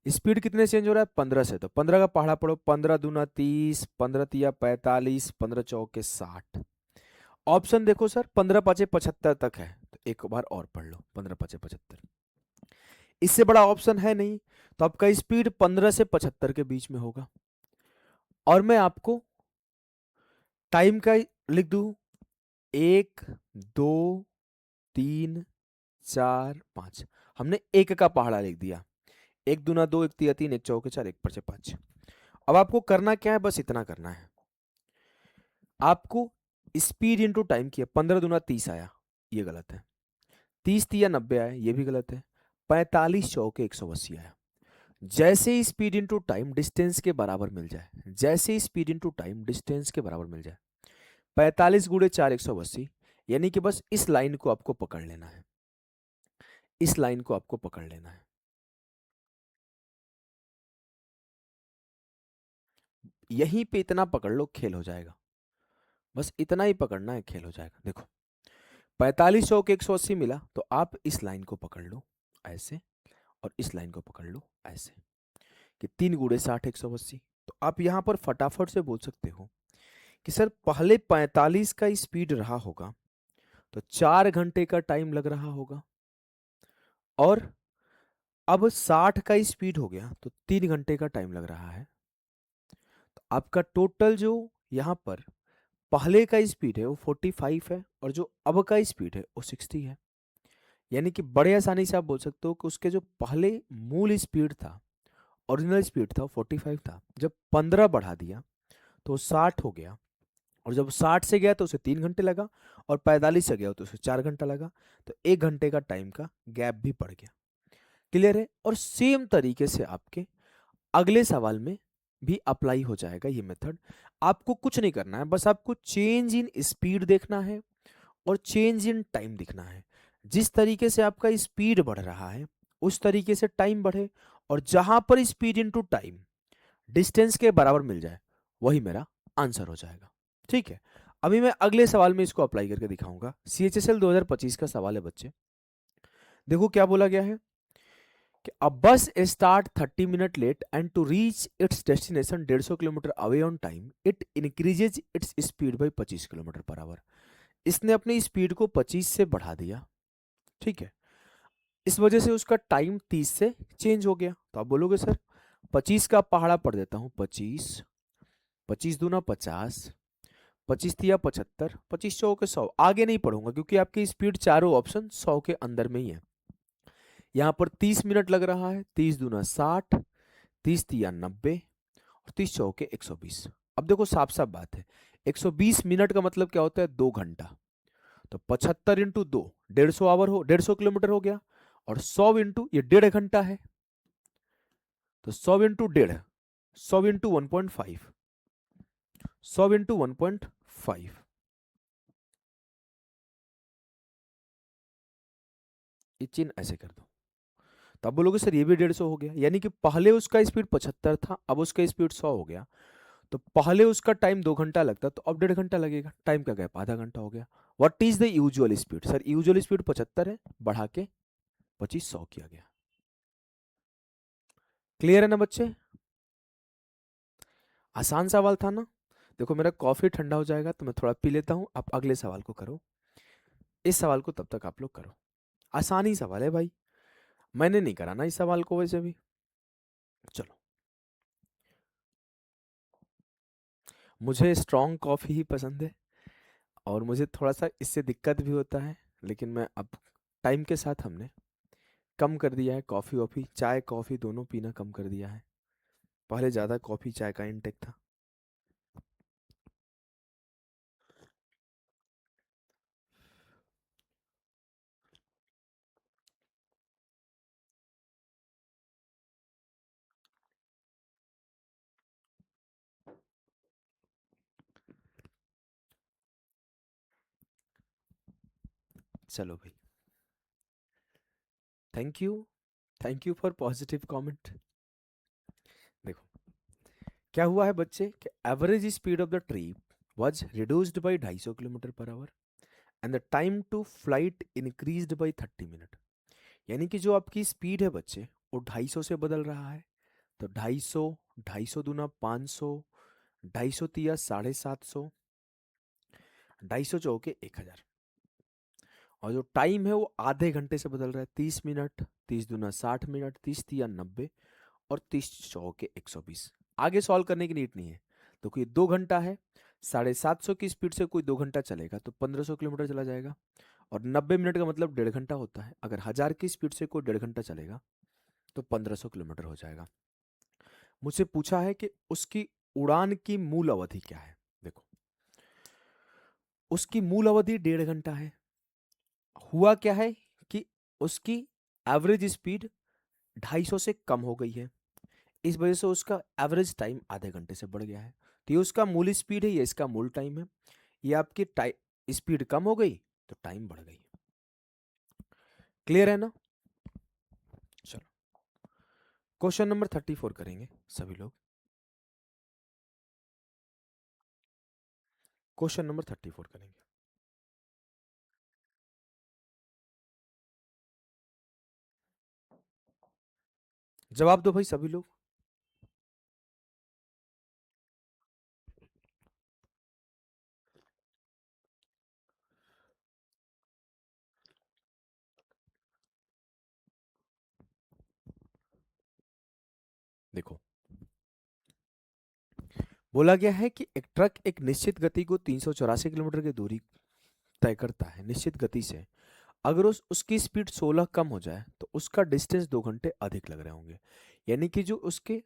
स्पीड कितने चेंज हो रहा है? 15 से, तो 15 का पहाड़ा पढ़ो, 15 दूना 30, 15 तिया 45, 15 चौके 60। ऑप्शन देखो सर, 15 पाँचे 75 तक है, तो एक बार और पढ़ लो, 15 पाँचे 75, इससे बड़ा ऑप्शन है नहीं। तो आपका स्पीड 15 से 75 के बीच में होगा। और मैं आपको टाइम का लिख दूं, 1 2 3 4 5, हमने एक का पहाड़ा लिख दिया। 1 दूना 2, 1 तिया 3, 1 चौके 4, 1 पाँचे 5। अब आपको करना क्या है? बस इतना करना है आपको। स्पीड इंटू टाइम किया, 15 दूना 30 आया, ये गलत है। 30 तिया 90 आया, ये भी गलत है। 45 चौके 180 आया। जैसे ही स्पीड इंटू टाइम डिस्टेंस के बराबर मिल जाए, जैसे ही स्पीड इंटू टाइम डिस्टेंस के बराबर मिल जाए, 45 गुणे 4 180, यानी कि बस इस लाइन को आपको पकड़ लेना है, इस लाइन को आपको पकड़ लेना है। यहीं पे इतना पकड़ लो, खेल हो जाएगा। बस इतना ही पकड़ना है, खेल हो जाएगा। देखो, 45 चौक 180 मिला, तो आप इस लाइन को पकड़ लो ऐसे, और इस लाइन को पकड़ लो ऐसे, कि 3 गुणे 60 180। तो आप यहां पर फटाफट से बोल सकते हो कि सर पहले 45 का स्पीड रहा होगा, तो 4 घंटे का टाइम लग रहा होगा, और अब 60 का स्पीड हो गया तो 3 घंटे का टाइम लग रहा है। तो आपका टोटल जो यहाँ पर पहले का स्पीड है वो 45 है, और जो अब का स्पीड है वो 60 है। यानी कि बड़े आसानी से आप बोल सकते हो कि उसके जो पहले मूल स्पीड था, ओरिजिनल स्पीड था, वो 45 था। जब 15 बढ़ा दिया तो 60 हो गया, और जब 60 से गया तो उसे 3 घंटे लगा, और 45 से गया तो उसे 4 घंटा लगा। तो 1 घंटे का टाइम का गैप भी पड़ गया। क्लियर है? और सेम तरीके से आपके अगले सवाल में भी अप्लाई हो जाएगा ये मेथड। आपको कुछ नहीं करना है, बस आपको चेंज इन स्पीड देखना है और चेंज इन टाइम दिखना है। जिस तरीके से आपका स्पीड बढ़ रहा है उस तरीके से टाइम बढ़े, और जहां पर स्पीड इनटू टाइम डिस्टेंस के बराबर मिल जाए वही मेरा आंसर हो जाएगा। ठीक है, अभी मैं अगले सवाल में इसको अप्लाई करके दिखाऊंगा। CHSL 2025 का सवाल है बच्चे। देखो क्या बोला गया है कि a bus start 30 minute late and to reach its destination 150 kilometre away on time it increases its speed by 25 kilometre per hour. इसने अपनी स्पीड को 25 से बढ़ा दिया। ठीक है, इस वजह से उसका टाइम 30 से चेंज हो गया। तो आप बोलोगे सर 25 का पहाड़ा पढ़ देता हूं, 25, 25 दूना 50, 25 तिया 75, 25 चौके 100। आगे नहीं पढ़ूंगा क्योंकि आपकी स्पीड चारों ऑप्शन 100 के अंदर में ही है। यहां पर 30 मिनट लग रहा है, 30 दूना 60, 30 तिया 90 और 30 चौके 120। अब देखो साफ साफ बात है, 120 मिनट का मतलब क्या होता है, 2 घंटा। तो 75 इंटू 2 150 आवर हो, 150 किलोमीटर हो गया। और 100 इंटू ये 1.5 घंटा है, तो 100 इंटू 1.5, 100 इंटू 1.5, 100 इंटू 1.5, ये चिन्ह ऐसे कर दो। तो आप बोलोगे सर ये भी 150 हो गया, यानी कि पहले उसका स्पीड 75 था, अब उसका स्पीड 100 हो गया। तो पहले उसका टाइम 2 घंटा लगता, तो अब 1.5 घंटा लगेगा। टाइम का गैप आधा घंटा हो गया। What is the usual speed? Sir usual speed 75 है, बढ़ा के 2500 किया गया। क्लियर है ना बच्चे? आसान सवाल था ना? देखो मेरा कॉफी ठंडा हो जाएगा तो मैं थोड़ा पी लेता हूं, आप अगले सवाल को करो। इस सवाल को तब तक आप लोग करो, आसान ही सवाल है भाई, मैंने नहीं कराना इस सवाल को वैसे भी। चलो, मुझे स्ट्रॉन्ग कॉफी ही पसंद है और मुझे थोड़ा सा इससे दिक्कत भी होता है, लेकिन मैं अब टाइम के साथ हमने कम कर दिया है कॉफ़ी वॉफ़ी, चाय कॉफ़ी दोनों पीना कम कर दिया है। पहले ज़्यादा कॉफ़ी चाय का इंटेक था। चलो भाई, thank you, thank you for positive comment. देखो क्या हुआ है बच्चे कि average speed of the trip was reduced by 250 kilometre per hour and the time to flight increased by 30 minute. यानी कि जो आपकी स्पीड है बच्चे वो 250 से बदल रहा है। तो 250, 250 दूना 500, 250 तिया 750, 250 चौके 1000। और जो टाइम है वो आधे घंटे से बदल रहा है, 30 मिनट, 30 दूना 60 मिनट, 30 तिया 90 और 30 चौके 120। आगे सॉल्व करने की नीड नहीं है। तो कोई 2 घंटा है, 750 की स्पीड से कोई 2 घंटा चलेगा तो 1500 किलोमीटर चला जाएगा। और 90 मिनट का मतलब 1.5 घंटा होता है। अगर 1000 की स्पीड से कोई 1.5 घंटा चलेगा तो 1500 किलोमीटर हो जाएगा। मुझसे पूछा है कि उसकी उड़ान की मूल अवधि क्या है। देखो उसकी मूल अवधि 1.5 घंटा है। हुआ क्या है कि उसकी एवरेज स्पीड 250 से कम हो गई है, इस वजह से उसका एवरेज टाइम आधे घंटे से बढ़ गया है। तो ये उसका मूल स्पीड है, ये इसका मूल टाइम है। ये आपकी स्पीड कम हो गई तो टाइम बढ़ गई। क्लियर है ना? चलो क्वेश्चन नंबर 34 करेंगे सभी लोग। क्वेश्चन नंबर 34 करेंगे। जवाब दो भाई सभी लोग। देखो बोला गया है कि एक ट्रक एक निश्चित गति को 384 किलोमीटर की दूरी तय करता है निश्चित गति से। अगर उसकी स्पीड 16 कम हो जाए तो उसका डिस्टेंस 2 घंटे अधिक लग रहे होंगे। यानी कि जो उसके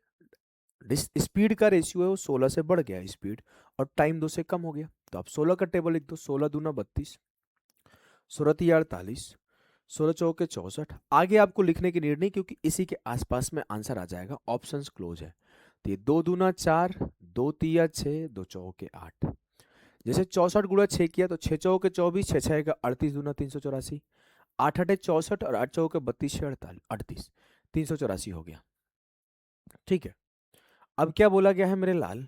स्पीड का रेशियो है वो 16 से बढ़ गया स्पीड, और टाइम 2 से कम हो गया। तो आप 16 का टेबल लिख दो, 16 दूना 32, 16 तिया 48, 16 चौके 64। आगे आपको लिखने की नीड नहीं क्योंकि इसी के आसपास में आंसर आ जाएगा, ऑप्शंस क्लोज है। तो ये 2 दूना 4, 2 तिया 6, 2 चौके 8। जैसे 64 गुणा 6 किया तो 6 चौके 24, 6 6 का 38 दूना 384, 8 8 64 और 8 चौके 32 6 48 38, 384 हो गया। ठीक है, अब क्या बोला गया है मेरे लाल,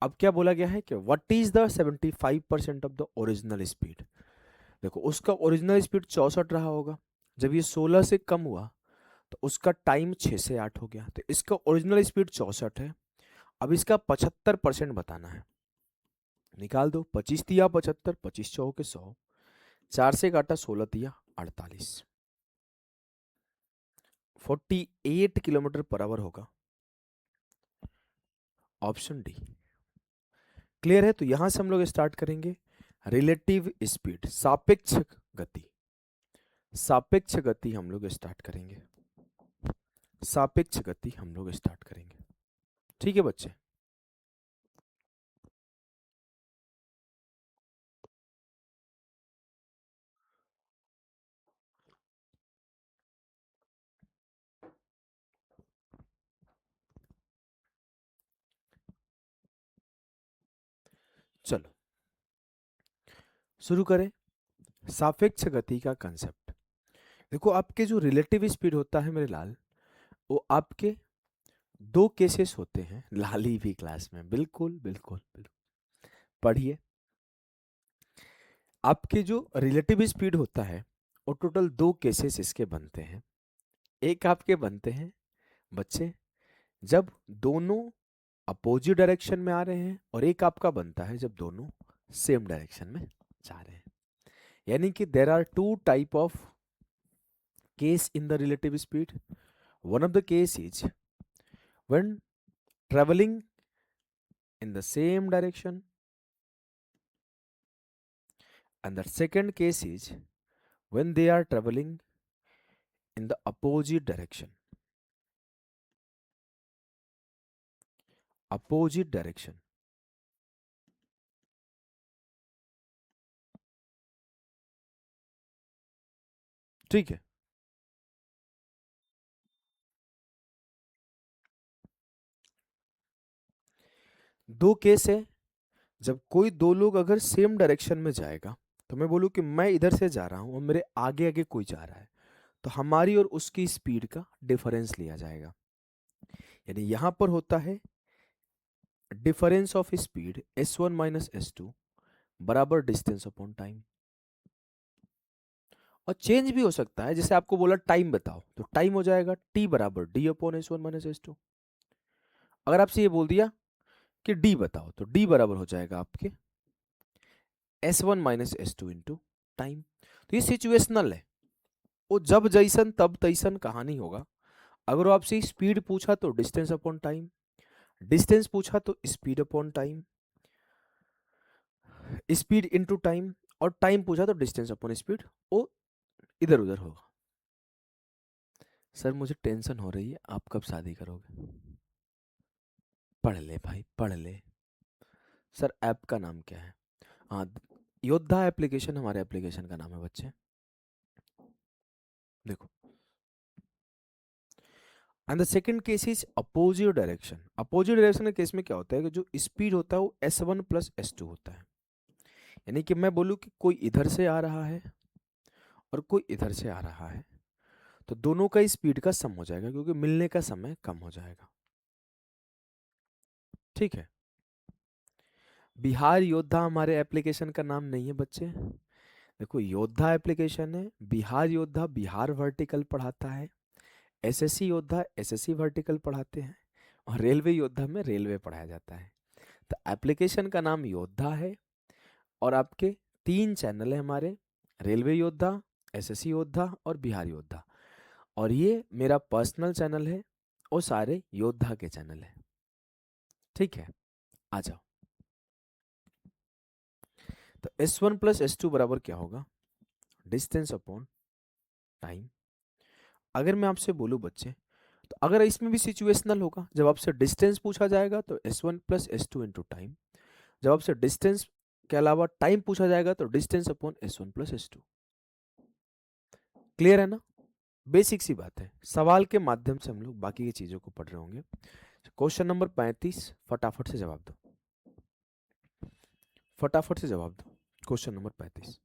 अब क्या बोला गया है कि what is the 75% of the original speed. देखो उसका ओरिजिनल स्पीड 64 रहा होगा, जब ये 16 से कम हुआ तो उसका टाइम 6 से 8 हो गया, तो इसका ओरिजिनल स्पीड 64 है। अब इसका 75% बताना है, निकाल दो। 25 तिया 75, 25 चौके 100, 4 से काटा 16 तिया 48, 48 किलोमीटर पर आवर होगा, ऑप्शन डी। क्लियर है? तो यहां से हम लोग स्टार्ट करेंगे रिलेटिव स्पीड, सापेक्ष गति। सापेक्ष गति हम लोग स्टार्ट करेंगे, सापेक्ष गति हम लोग स्टार्ट करेंगे। ठीक है बच्चे, चलो शुरू करें सापेक्ष गति का कंसेप्ट। देखो आपके जो रिलेटिव स्पीड होता है मेरे लाल, वो आपके दो केसेस होते हैं, लाली भी क्लास में, बिल्कुल बिल्कुल बिल्कुल पढ़िए। आपके जो रिलेटिव स्पीड होता है वो टोटल दो केसेस इसके बनते हैं। एक आपके बनते हैं बच्चे जब दोनों अपोजिट डायरेक्शन में आ रहे हैं, और एक आपका बनता है जब दोनों सेम डायरेक्शन में जा रहे हैं। यानी कि there are two type of case in the relative speed. One of the case is when traveling in the same direction, and the second case is when they are traveling in the opposite direction, opposite direction। ठीक है, दो case है। जब कोई दो लोग अगर same direction में जाएगा, तो मैं बोलूं कि मैं इधर से जा रहा हूं और मेरे आगे आगे कोई जा रहा है, तो हमारी और उसकी स्पीड का डिफरेंस लिया जाएगा। यानी यहां पर होता है difference of speed s1 minus s2 बराबर डिस्टेंस अपॉन टाइम। और चेंज भी हो सकता है, जैसे आपको बोला टाइम बताओ, तो टाइम हो जाएगा t बराबर D upon s1 minus s2। अगर आपसे ये बोल दिया कि डी बताओ, तो डी बराबर हो जाएगा आपके s1 minus s2 into time. तो ये सिचुएशनल है, वो जब जैसन तब तैसन कहानी होगा। अगर वो आपसे स्पीड पूछा तो डिस्टेंस अपॉन टाइम, डिस्टेंस पूछा तो speed upon time, speed into time, और टाइम पूछा तो डिस्टेंस अपॉन स्पीड, वो इधर उधर होगा। सर मुझे टेंशन हो रही है, आप कब शादी करोगे? पढ़ ले भाई पढ़ ले। सर ऐप का नाम क्या है? हाँ, योद्धा एप्लीकेशन हमारे एप्लीकेशन का नाम है बच्चे। देखो, and the second case is opposite direction. Opposite direction के केस में क्या होता है कि जो स्पीड होता है वो s1 प्लस s2 होता है। यानी कि मैं बोलूँ कि कोई इधर से आ रहा है और कोई इधर से आ रहा है, तो दोनों का स्पीड का सम हो जाएगा, क्योंकि मिलने का समय कम हो जाएगा। ठीक है, बिहार योद्धा हमारे एप्लीकेशन का नाम नहीं है बच्चे। देखो योद्धा एप्लीकेशन है, बिहार योद्धा बिहार वर्टिकल पढ़ाता है, एसएससी योद्धा एसएससी वर्टिकल पढ़ाते हैं, और रेलवे योद्धा में रेलवे पढ़ाया जाता है। तो एप्लीकेशन का नाम योद्धा है, और आपके तीन चैनल है हमारे, रेलवे योद्धा, एसएससी योद्धा और बिहार योद्धा। और ये मेरा पर्सनल चैनल है, और सारे योद्धा के चैनल है। ठीक है, आ जाओ। तो S1 प्लस S2 बराबर क्या होगा? Distance upon time. अगर मैं आपसे बोलूं बच्चे, तो अगर इसमें भी सिचुएशनल होगा, जब आपसे डिस्टेंस पूछा जाएगा तो S1 plus S2 into time. जब आपसे डिस्टेंस के अलावा टाइम पूछा जाएगा तो distance upon S1 plus S2। Clear है ना? बेसिक सी बात है, सवाल के माध्यम से हम लोग बाकी की चीजों को पढ़ रहे होंगे। क्वेश्चन नंबर 35, फटाफट से जवाब दो, फटाफट से जवाब दो। Question number 35।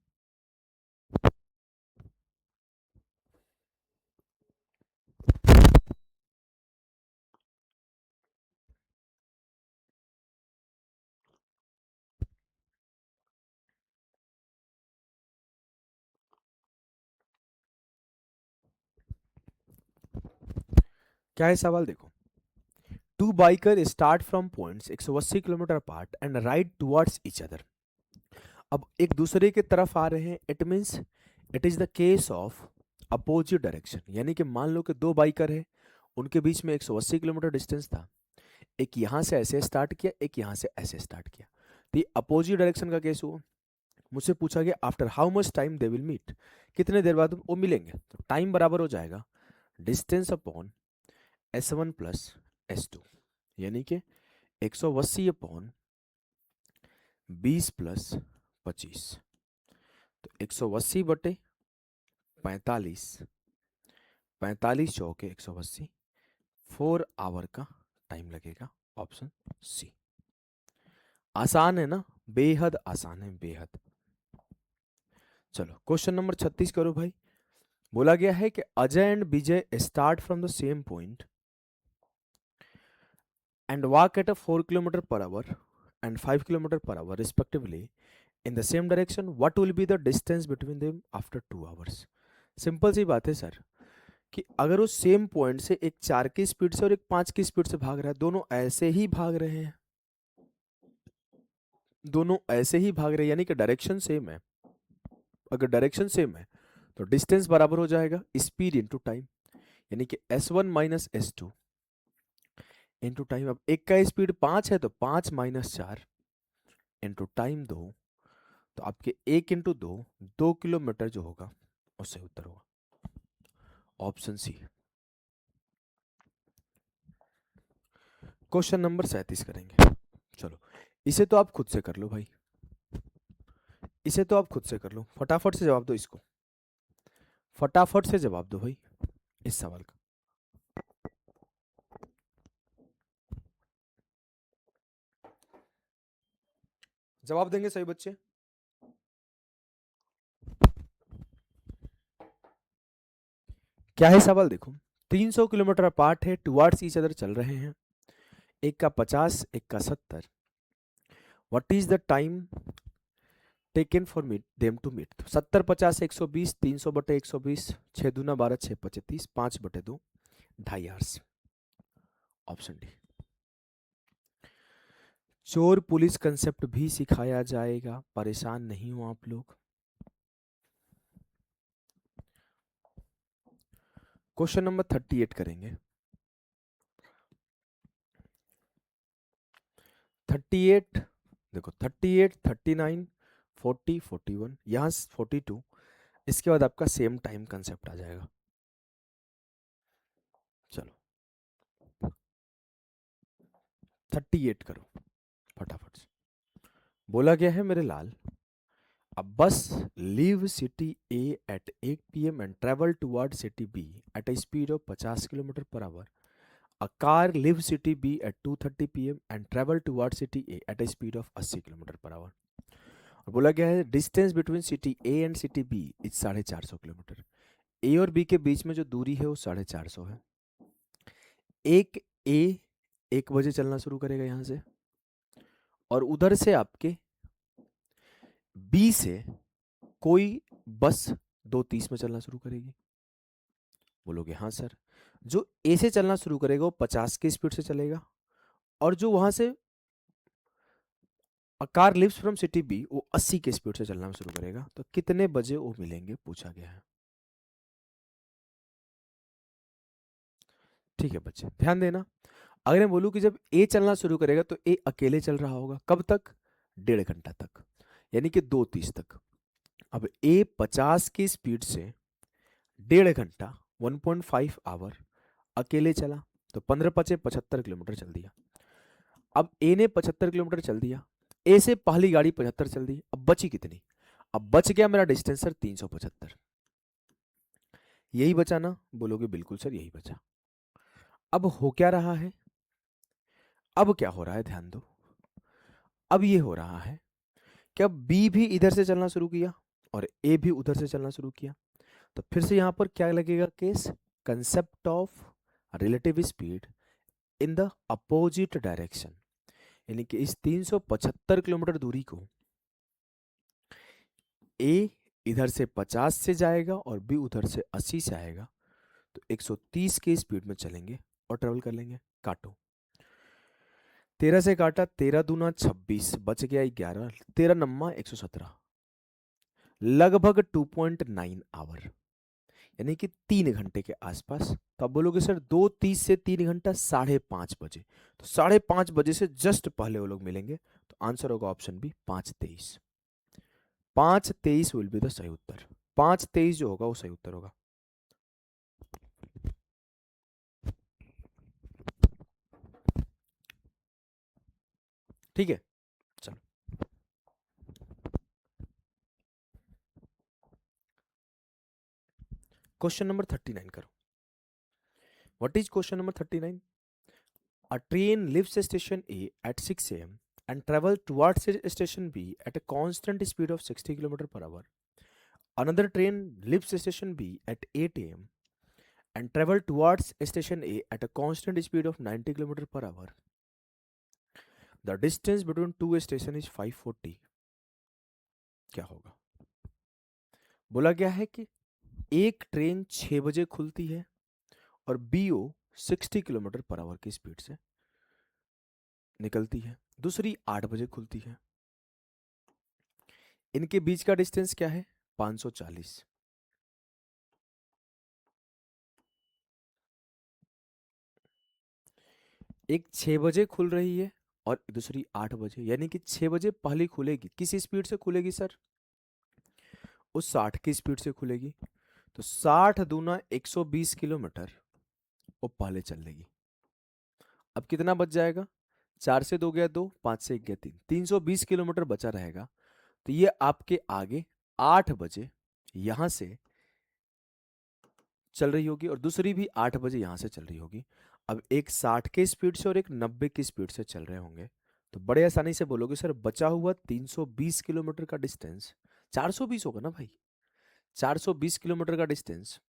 क्या है सवाल, देखो। Two biker start from points 180 kilometre apart and ride towards each other. अब एक दूसरे की तरफ आ रहे हैं, it means it is the case of opposite direction. यानी कि मान लो कि दो बाइकर है, उनके बीच में 180 किलोमीटर डिस्टेंस था। एक यहां से ऐसे स्टार्ट किया, एक यहां से ऐसे स्टार्ट किया, तो ये अपोजिट डायरेक्शन का केस हुआ। मुझसे पूछा गया after how much time they will meet, कितने देर बाद वो मिलेंगे। तो टाइम बराबर हो जाएगा distance upon S1 plus S2, यानी कि 180 अपॉन 20 प्लस 25। तो 180 बटे 45, 45 चौके 180, 4 आवर का टाइम लगेगा। Option C. आसान है ना, बेहद आसान है, बेहद। चलो क्वेश्चन नंबर 36 करो भाई। बोला गया है कि Ajay and Vijay start from the same point and walk at a 4 kilometer per hour and 5 kilometer per hour respectively in the same direction, what will be the distance between them after 2 hours? Simple सी बात है sir, कि अगर वो same point से एक 4 की speed से और एक 5 की स्पीड से भाग रहा है, दोनों ऐसे ही भाग रहे हैं, दोनों ऐसे ही भाग रहे हैं, यानी कि डायरेक्शन सेम है। अगर डायरेक्शन सेम है तो डिस्टेंस बराबर हो जाएगा स्पीड इंटू टाइम, यानी कि S1 minus S2 into time. अब एक का स्पीड 5 है तो 5 माइनस 4 इंटू टाइम 2, तो आपके 1 इंटू 2, 2 किलोमीटर जो होगा उससे उत्तर होगा ऑप्शन सी। क्वेश्चन नंबर 37 करेंगे। चलो इसे तो आप खुद से कर लो भाई, इसे तो आप खुद से कर लो, फटाफट से जवाब दो इसको, फटाफट से जवाब दो भाई इस सवाल का। जवाब देंगे सभी बच्चे? क्या है सवाल, देखो। 300 किलोमीटर अपार्ट है, टुवर्ड्स ईच अदर चल रहे हैं, एक का 50, एक का 70। What is the time taken for meet them to meet. 70 50 120, 300 बटे 120, 6 दूना 12, 6 पचे 30, 5 बटे 2, 2.5 आवर्स। Option D. चोर पुलिस कंसेप्ट भी सिखाया जाएगा, परेशान नहीं हो आप लोग। क्वेश्चन नंबर 38 करेंगे। 38, देखो 38, 39, 40, 41, यहाँ 42, इसके बाद आपका सेम टाइम कंसेप्ट आ जाएगा। चलो 38 करो फटाफट से। बोला गया है मेरे लाल, a bus leave city A at 8 p.m. and travel toward city B at a speed of 50 km per hour. A car leaves city B at 2:30 p.m. and travel toward city A at a speed of 80 km per hour. और बोला गया है distance between city A and city B is 450 kilometre. A और B के बीच में जो दूरी है वो 450 है। एक ए 1 बजे चलना शुरू करेगा यहां से, और उधर से आपके बी से कोई बस 2:30 में चलना शुरू करेगी। बोलोगे हाँ सर। जो ए से चलना शुरू करेगा वो 50 की स्पीड से चलेगा, और जो वहां से car leaves from city B वो 80 की स्पीड से चलना शुरू करेगा। तो कितने बजे वो मिलेंगे पूछा गया है। ठीक है बच्चे ध्यान देना, अगर मैं बोलूं कि जब ए चलना शुरू करेगा तो ए अकेले चल रहा होगा, कब तक? 1.5 घंटा तक, यानी कि 2:30 तक। अब ए 50 की स्पीड से 1.5 घंटा 1.5 आवर अकेले चला, तो 15 पचे 75 किलोमीटर चल दिया। अब ए ने 75 किलोमीटर चल दिया, ए से पहली गाड़ी 75 चल दी, अब बची कितनी? अब बच गया मेरा डिस्टेंस सर 375। यही बचा ना? बोलोगे बिल्कुल सर यही बचा। अब हो क्या रहा है, अब क्या हो रहा है, ध्यान दो। अब ये हो रहा है कि अब बी भी इधर से चलना शुरू किया और ए भी उधर से चलना शुरू किया। तो फिर से यहां पर क्या लगेगा case, concept of relative speed in the opposite direction. यानी कि इस 375 किलोमीटर दूरी को ए इधर से 50 से जाएगा और बी उधर से 80 से आएगा, तो 130 की स्पीड में चलेंगे और ट्रेवल कर लेंगे। काटो, 13 से काटा, 13 दूना 26, बच गया 11, 13 नम्मा 117, लगभग 2.9 आवर, यानी कि 3 घंटे के आसपास। तो आप बोलोगे सर 2:30 से 3 घंटा 5:30 बजे, तो 5:30 बजे से जस्ट पहले वो लोग मिलेंगे। तो आंसर होगा option B 5:23। 5:23 will be the सही उत्तर। 5:23 जो होगा वो सही उत्तर होगा। ठीक है, चलो क्वेश्चन नंबर 39 करो। What is question number 39? A train leaves station A at 6 a.m. and travels towards station B at a constant speed of 60 km per hour. Another train leaves station B at 8 a.m. and travels towards station A at a constant speed of 90 km per hour. The distance between two stations is 540. क्या होगा? बोला गया है कि एक train 6 बजे खुलती है और बीओ 60 किलोमीटर पर आवर की स्पीड से निकलती है, दूसरी 8 बजे खुलती है। इनके बीच का डिस्टेंस क्या है? 540। एक 6 बजे खुल रही है और दूसरी 8 बजे, यानी कि 6 बजे पहली खुलेगी। किस स्पीड से खुलेगी सर? उस 60 की स्पीड से खुलेगी। तो 60 दूना 120 किलोमीटर वो पहले चल लेगी। अब कितना बच जाएगा? 4 से 2 गया 2, 5 से 1 गया 3, 320 किलोमीटर बचा रहेगा। तो ये आपके आगे 8 बजे यहां से चल रही होगी और दूसरी भी 8 बजे यहां से चल रही होगी। अब एक 60 के स्पीड से और एक 90 की स्पीड से चल रहे होंगे। तो बड़े आसानी से बोलोगे सर बचा हुआ 320 किलोमीटर का डिस्टेंस, 420 होगा ना भाई, 420 किलोमीटर का डिस्टेंस,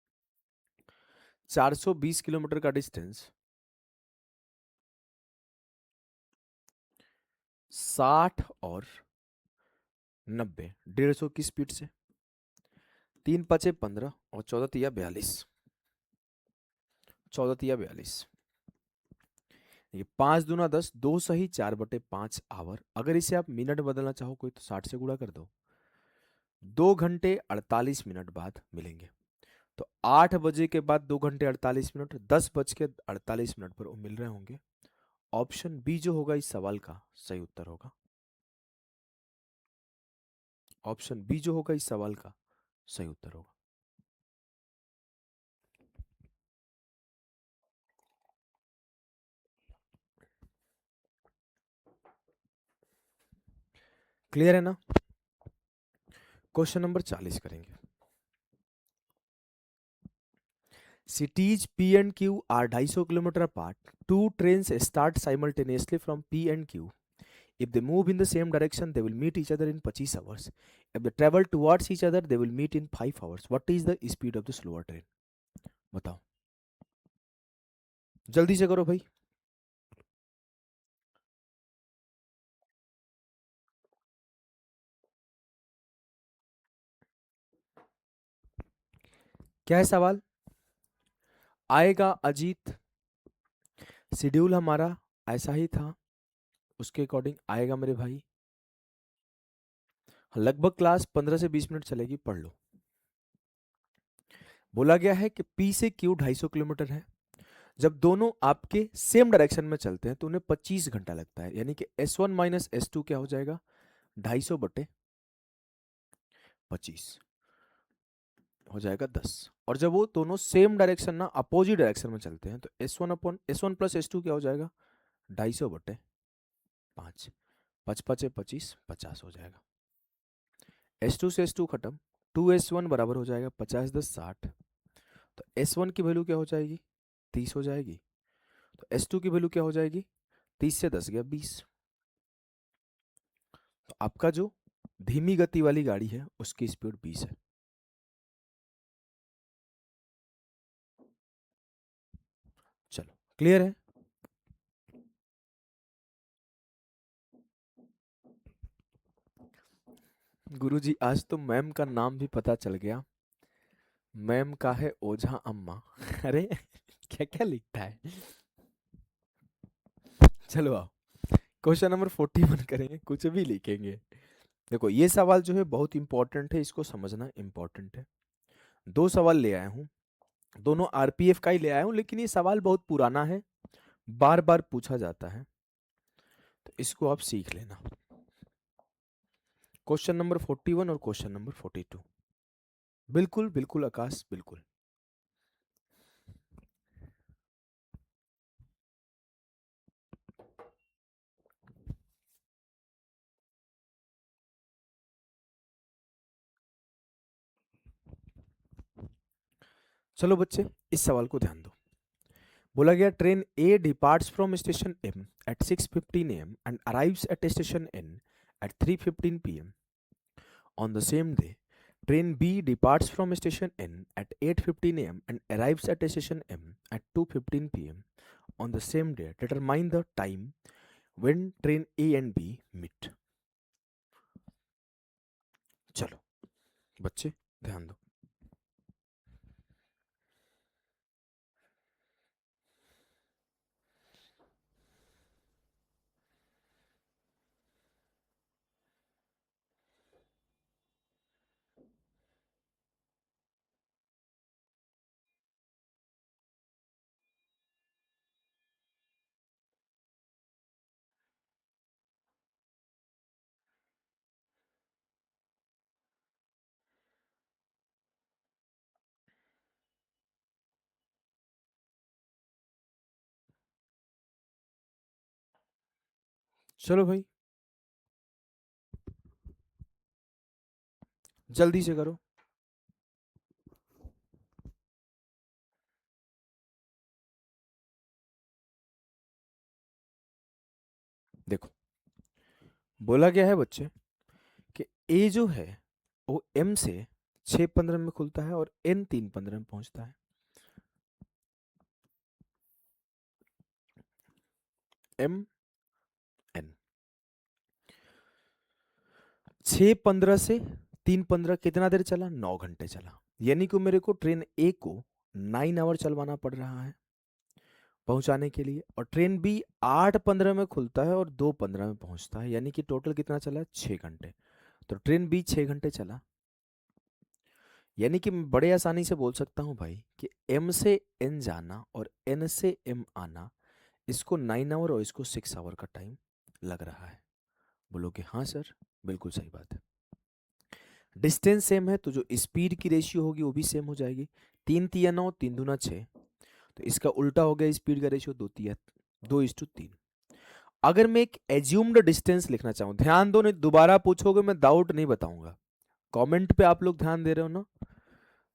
420 किलोमीटर का डिस्टेंस 60 और 90, 150 की स्पीड से, 3×5 = 15 और 14×3 = 42, 14×3 = 42। ये 5×2 = 10, 2 सही 4/5 आवर। अगर इसे आप मिनट बदलना चाहो कोई तो 60 से गुणा कर दो। 2 घंटे 48 मिनट बाद मिलेंगे। तो 8 बजे के बाद 2 घंटे 48 मिनट, 10 बज के 48 मिनट पर वो मिल रहे होंगे। ऑप्शन बी जो होगा इस सवाल का सही उत्तर होगा। ऑप्शन बी जो होगा इस सवाल का सही उत्तर होगा। क्लियर है ना? क्वेश्चन नंबर 40 करेंगे। Cities P and Q are 250 kilometer apart. Two trains start simultaneously from P and Q. If they move in the same direction, they will meet each other in 25 hours. If they travel towards each other, they will meet in 5 hours. What is the speed of the slower train? बताओ, जल्दी से करो भाई। क्या है सवाल? आएगा Ajit, schedule हमारा ऐसा ही था, उसके अकॉर्डिंग आएगा मेरे भाई। लगभग क्लास 15 से 20 मिनट चलेगी, पढ़ लो। बोला गया है कि P से Q 250 किलोमीटर है। जब दोनों आपके सेम डायरेक्शन में चलते हैं तो उन्हें 25 घंटा लगता है, यानी कि S1 माइनस S2 क्या हो जाएगा? 250/25 हो जाएगा 10। और जब वो दोनों सेम डायरेक्शन ना अपोजिट डायरेक्शन में चलते हैं तो S1 प्लस S2 क्या हो जाएगा? 250/5, 5×5 = 25, 50 हो जाएगा। S2 से S2 खत्म, 2S1 बराबर हो जाएगा 50×10 = 60। तो S1 की वैल्यू क्या हो जाएगी? 30 हो जाएगी। तो S2 की वैल्यू क्या हो जाएगी? 30 से 10 गया 20। तो आपका जो धीमी गति वाली गाड़ी है उसकी स्पीड 20 है। चलो क्लियर है। गुरुजी आज तो मैम का नाम भी पता चल गया। मैम का है ओझा अम्मा। अरे क्या क्या लिखता है। चलो आओ क्वेश्चन नंबर 41 करेंगे, कुछ भी लिखेंगे। देखो ये सवाल जो है बहुत इंपॉर्टेंट है, इसको समझना इंपॉर्टेंट है। दो सवाल ले आया हूँ, दोनों आरपीएफ का ही ले आया हूँ, लेकिन ये सवाल बहुत पुराना है, बार बार पूछा जाता है, तो इसको आप सीख लेना। क्वेश्चन नंबर 41 और क्वेश्चन नंबर 42। बिल्कुल बिल्कुल आकाश बिल्कुल। चलो बच्चे इस सवाल को ध्यान दो। बोला गया train A departs from station M at 6:15 AM and arrives at station N at 3:15 PM on the same day. Train B departs from station N at 8:15 AM and arrives at station M at 2:15 PM on the same day. Determine the time when train A and B meet. चलो बच्चे ध्यान दो। चलो भाई जल्दी से करो। देखो बोला गया है बच्चे कि ए जो है वो एम से 6:15 में खुलता है और एन 3:15 में पहुंचता है। एम एन 6:15 से 3:15 कितना देर चला, 9 घंटे चला। यानी कि मेरे को ट्रेन ए को 9 आवर चलवाना पड़ रहा है पहुंचाने के लिए, और ट्रेन बी 8:15 में खुलता है और 2:15 में पहुंचता है, यानी कि टोटल कितना चला, 6 घंटे। तो ट्रेन बी 6 घंटे चला, यानी कि मैं बड़े आसानी से बोल सकता हूं भाई कि एम से एन जाना और एन से एम आना, इसको 9 आवर और इसको 6 आवर का टाइम लग रहा है। बोलोगे हाँ सर बिल्कुल सही बात है। डिस्टेंस सेम है तो जो स्पीड की रेशियो होगी वो भी सेम हो जाएगी। 3 तिया 9 3 दूना 6, तो इसका उल्टा हो गया स्पीड का रेशियो 2:3। अगर मैं एक एज्यूम्ड डिस्टेंस लिखना चाहूं, ध्यान दो नहीं दोबारा पूछोगे मैं डाउट नहीं बताऊंगा। कमेंट पे आप लोग ध्यान दे रहे हो ना,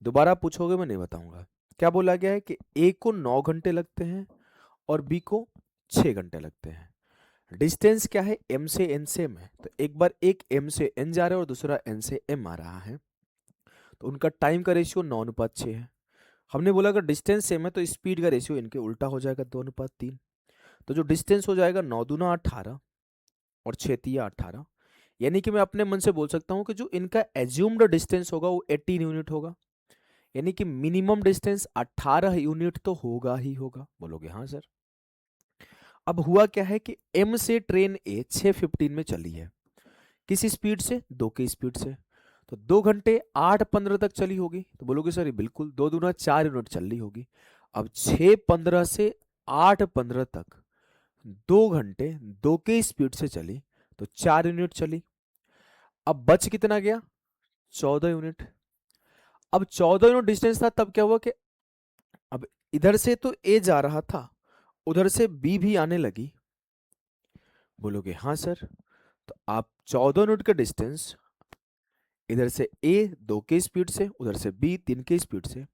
दोबारा पूछोगे मैं नहीं बताऊंगा। क्या बोला गया है कि ए को 9 घंटे लगते हैं और बी को 6 घंटे लगते हैं। डिस्टेंस क्या है, एम से एन सेम है, तो एक बार एक एम से एन जा रहा है और दूसरा एन से एम आ रहा है, तो उनका टाइम का रेशियो 9:6 है। हमने बोला अगर डिस्टेंस सेम है तो स्पीड का रेशियो इनके उल्टा हो जाएगा 2:3। तो जो डिस्टेंस हो जाएगा 9 दूना 18 और 6 तिया 18, यानी कि मैं अपने मन से बोल सकता हूं कि जो इनका एज्यूम्ड डिस्टेंस होगा वो 18 यूनिट होगा, यानी कि मिनिमम डिस्टेंस 18 यूनिट तो होगा ही होगा। बोलोगे हाँ सर। अब हुआ क्या है कि एम से ट्रेन ए 6:15 में चली है, किस स्पीड से, 2 की स्पीड से, तो 2 घंटे 8:15 तक चली होगी। तो बोलोगे सर ये बिल्कुल 2 दूना 4 यूनिट चल रही होगी। अब 6:15 से 8:15 तक 2 घंटे 2 की स्पीड से चली, तो 4 यूनिट चली। अब बच कितना गया, 14 यूनिट। अब 14 यूनिट डिस्टेंस था, तब क्या हुआ कि अब इधर से तो ए जा रहा था, उधर से बी भी आने लगी। बोलोगे हाँ सर। तो आप 14 यूनिट का डिस्टेंस, इधर से ए 2 की स्पीड से, उधर से बी 3 की स्पीड से,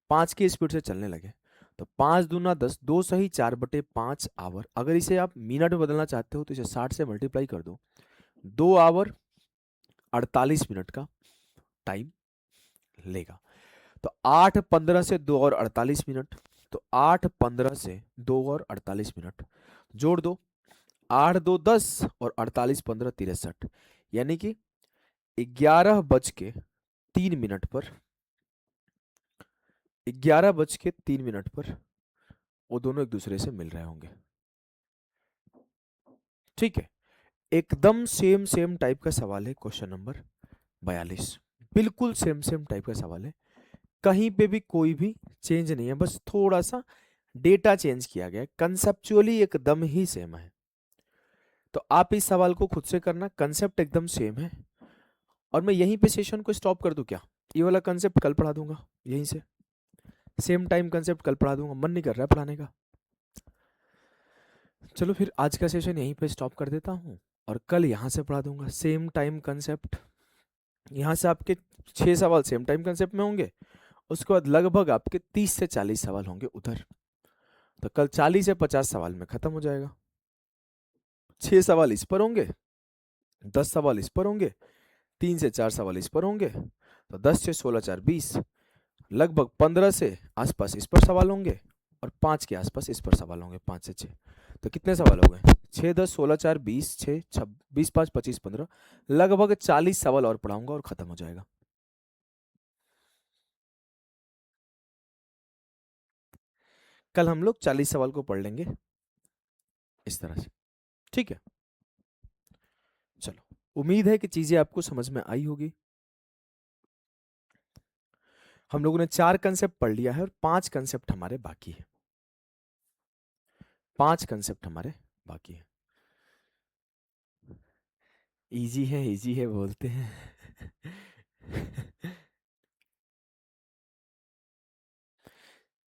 5 की स्पीड से चलने लगे, तो 5 दूना 10, 2 सही 4/5 आवर। अगर इसे आप मिनट में बदलना चाहते हो तो इसे 60 से मल्टीप्लाई कर दो। 2 आवर 48 मिनट का टाइम लेगा। तो 8:15 से 2 और 48 मिनट, तो 8:15 से 2 और 48 मिनट जोड़ दो। 8 2 10 और 48 15 63, यानी कि 11:03 पर 11:03 पर वो दोनों एक दूसरे से मिल रहे होंगे। ठीक है, एकदम सेम सेम टाइप का सवाल है क्वेश्चन नंबर 42। बिल्कुल सेम सेम टाइप का सवाल है, कहीं पे भी कोई भी चेंज नहीं है, बस थोड़ा सा डेटा चेंज किया गया है, कंसेप्चुअली एकदम ही सेम है। तो आप इस सवाल को खुद से करना, कंसेप्ट एकदम सेम है। और मैं यहीं पे सेशन को स्टॉप कर दूं क्या? ये वाला कंसेप्ट कल पढ़ा दूंगा यहीं से, सेम टाइम कंसेप्ट कल पढ़ा दूंगा, मन नहीं कर रहा है पढ़ाने का। चलो फिर आज का सेशन यहीं पे स्टॉप कर देता हूँ और कल यहाँ से पढ़ा दूंगा सेम टाइम कंसेप्ट। यहाँ से आपके 6 सवाल सेम टाइम कंसेप्ट में होंगे, उसके बाद लगभग आपके 30 से 40 सवाल होंगे उधर। तो कल 40 से 50 सवाल में खत्म हो जाएगा। 6 सवाल इस पर होंगे, 10 सवाल इस पर होंगे, 3 से 4 सवाल इस पर होंगे, तो 10 से 16 4 20, लगभग 15 से आसपास इस पर सवाल होंगे और 5 के आसपास इस पर सवाल होंगे, 5 से 6। तो कितने सवाल हो गए? 6 10 16 4 20 6 26 5 25 15, लगभग 40 सवाल और पढ़ाऊंगा और खत्म हो जाएगा। कल हम लोग 40 सवाल को पढ़ लेंगे इस तरह से, ठीक है? चलो, उम्मीद है कि चीजें आपको समझ में आई होगी। हम लोगों ने 4 कंसेप्ट पढ़ लिया है और 5 कंसेप्ट हमारे बाकी है। 5 कंसेप्ट हमारे बाकी है। इजी है बोलते हैं।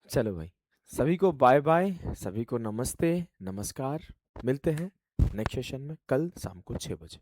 चलो भाई, सभी को बाय बाय, सभी को नमस्ते नमस्कार। मिलते हैं नेक्स्ट सेशन में कल शाम को 6 बजे।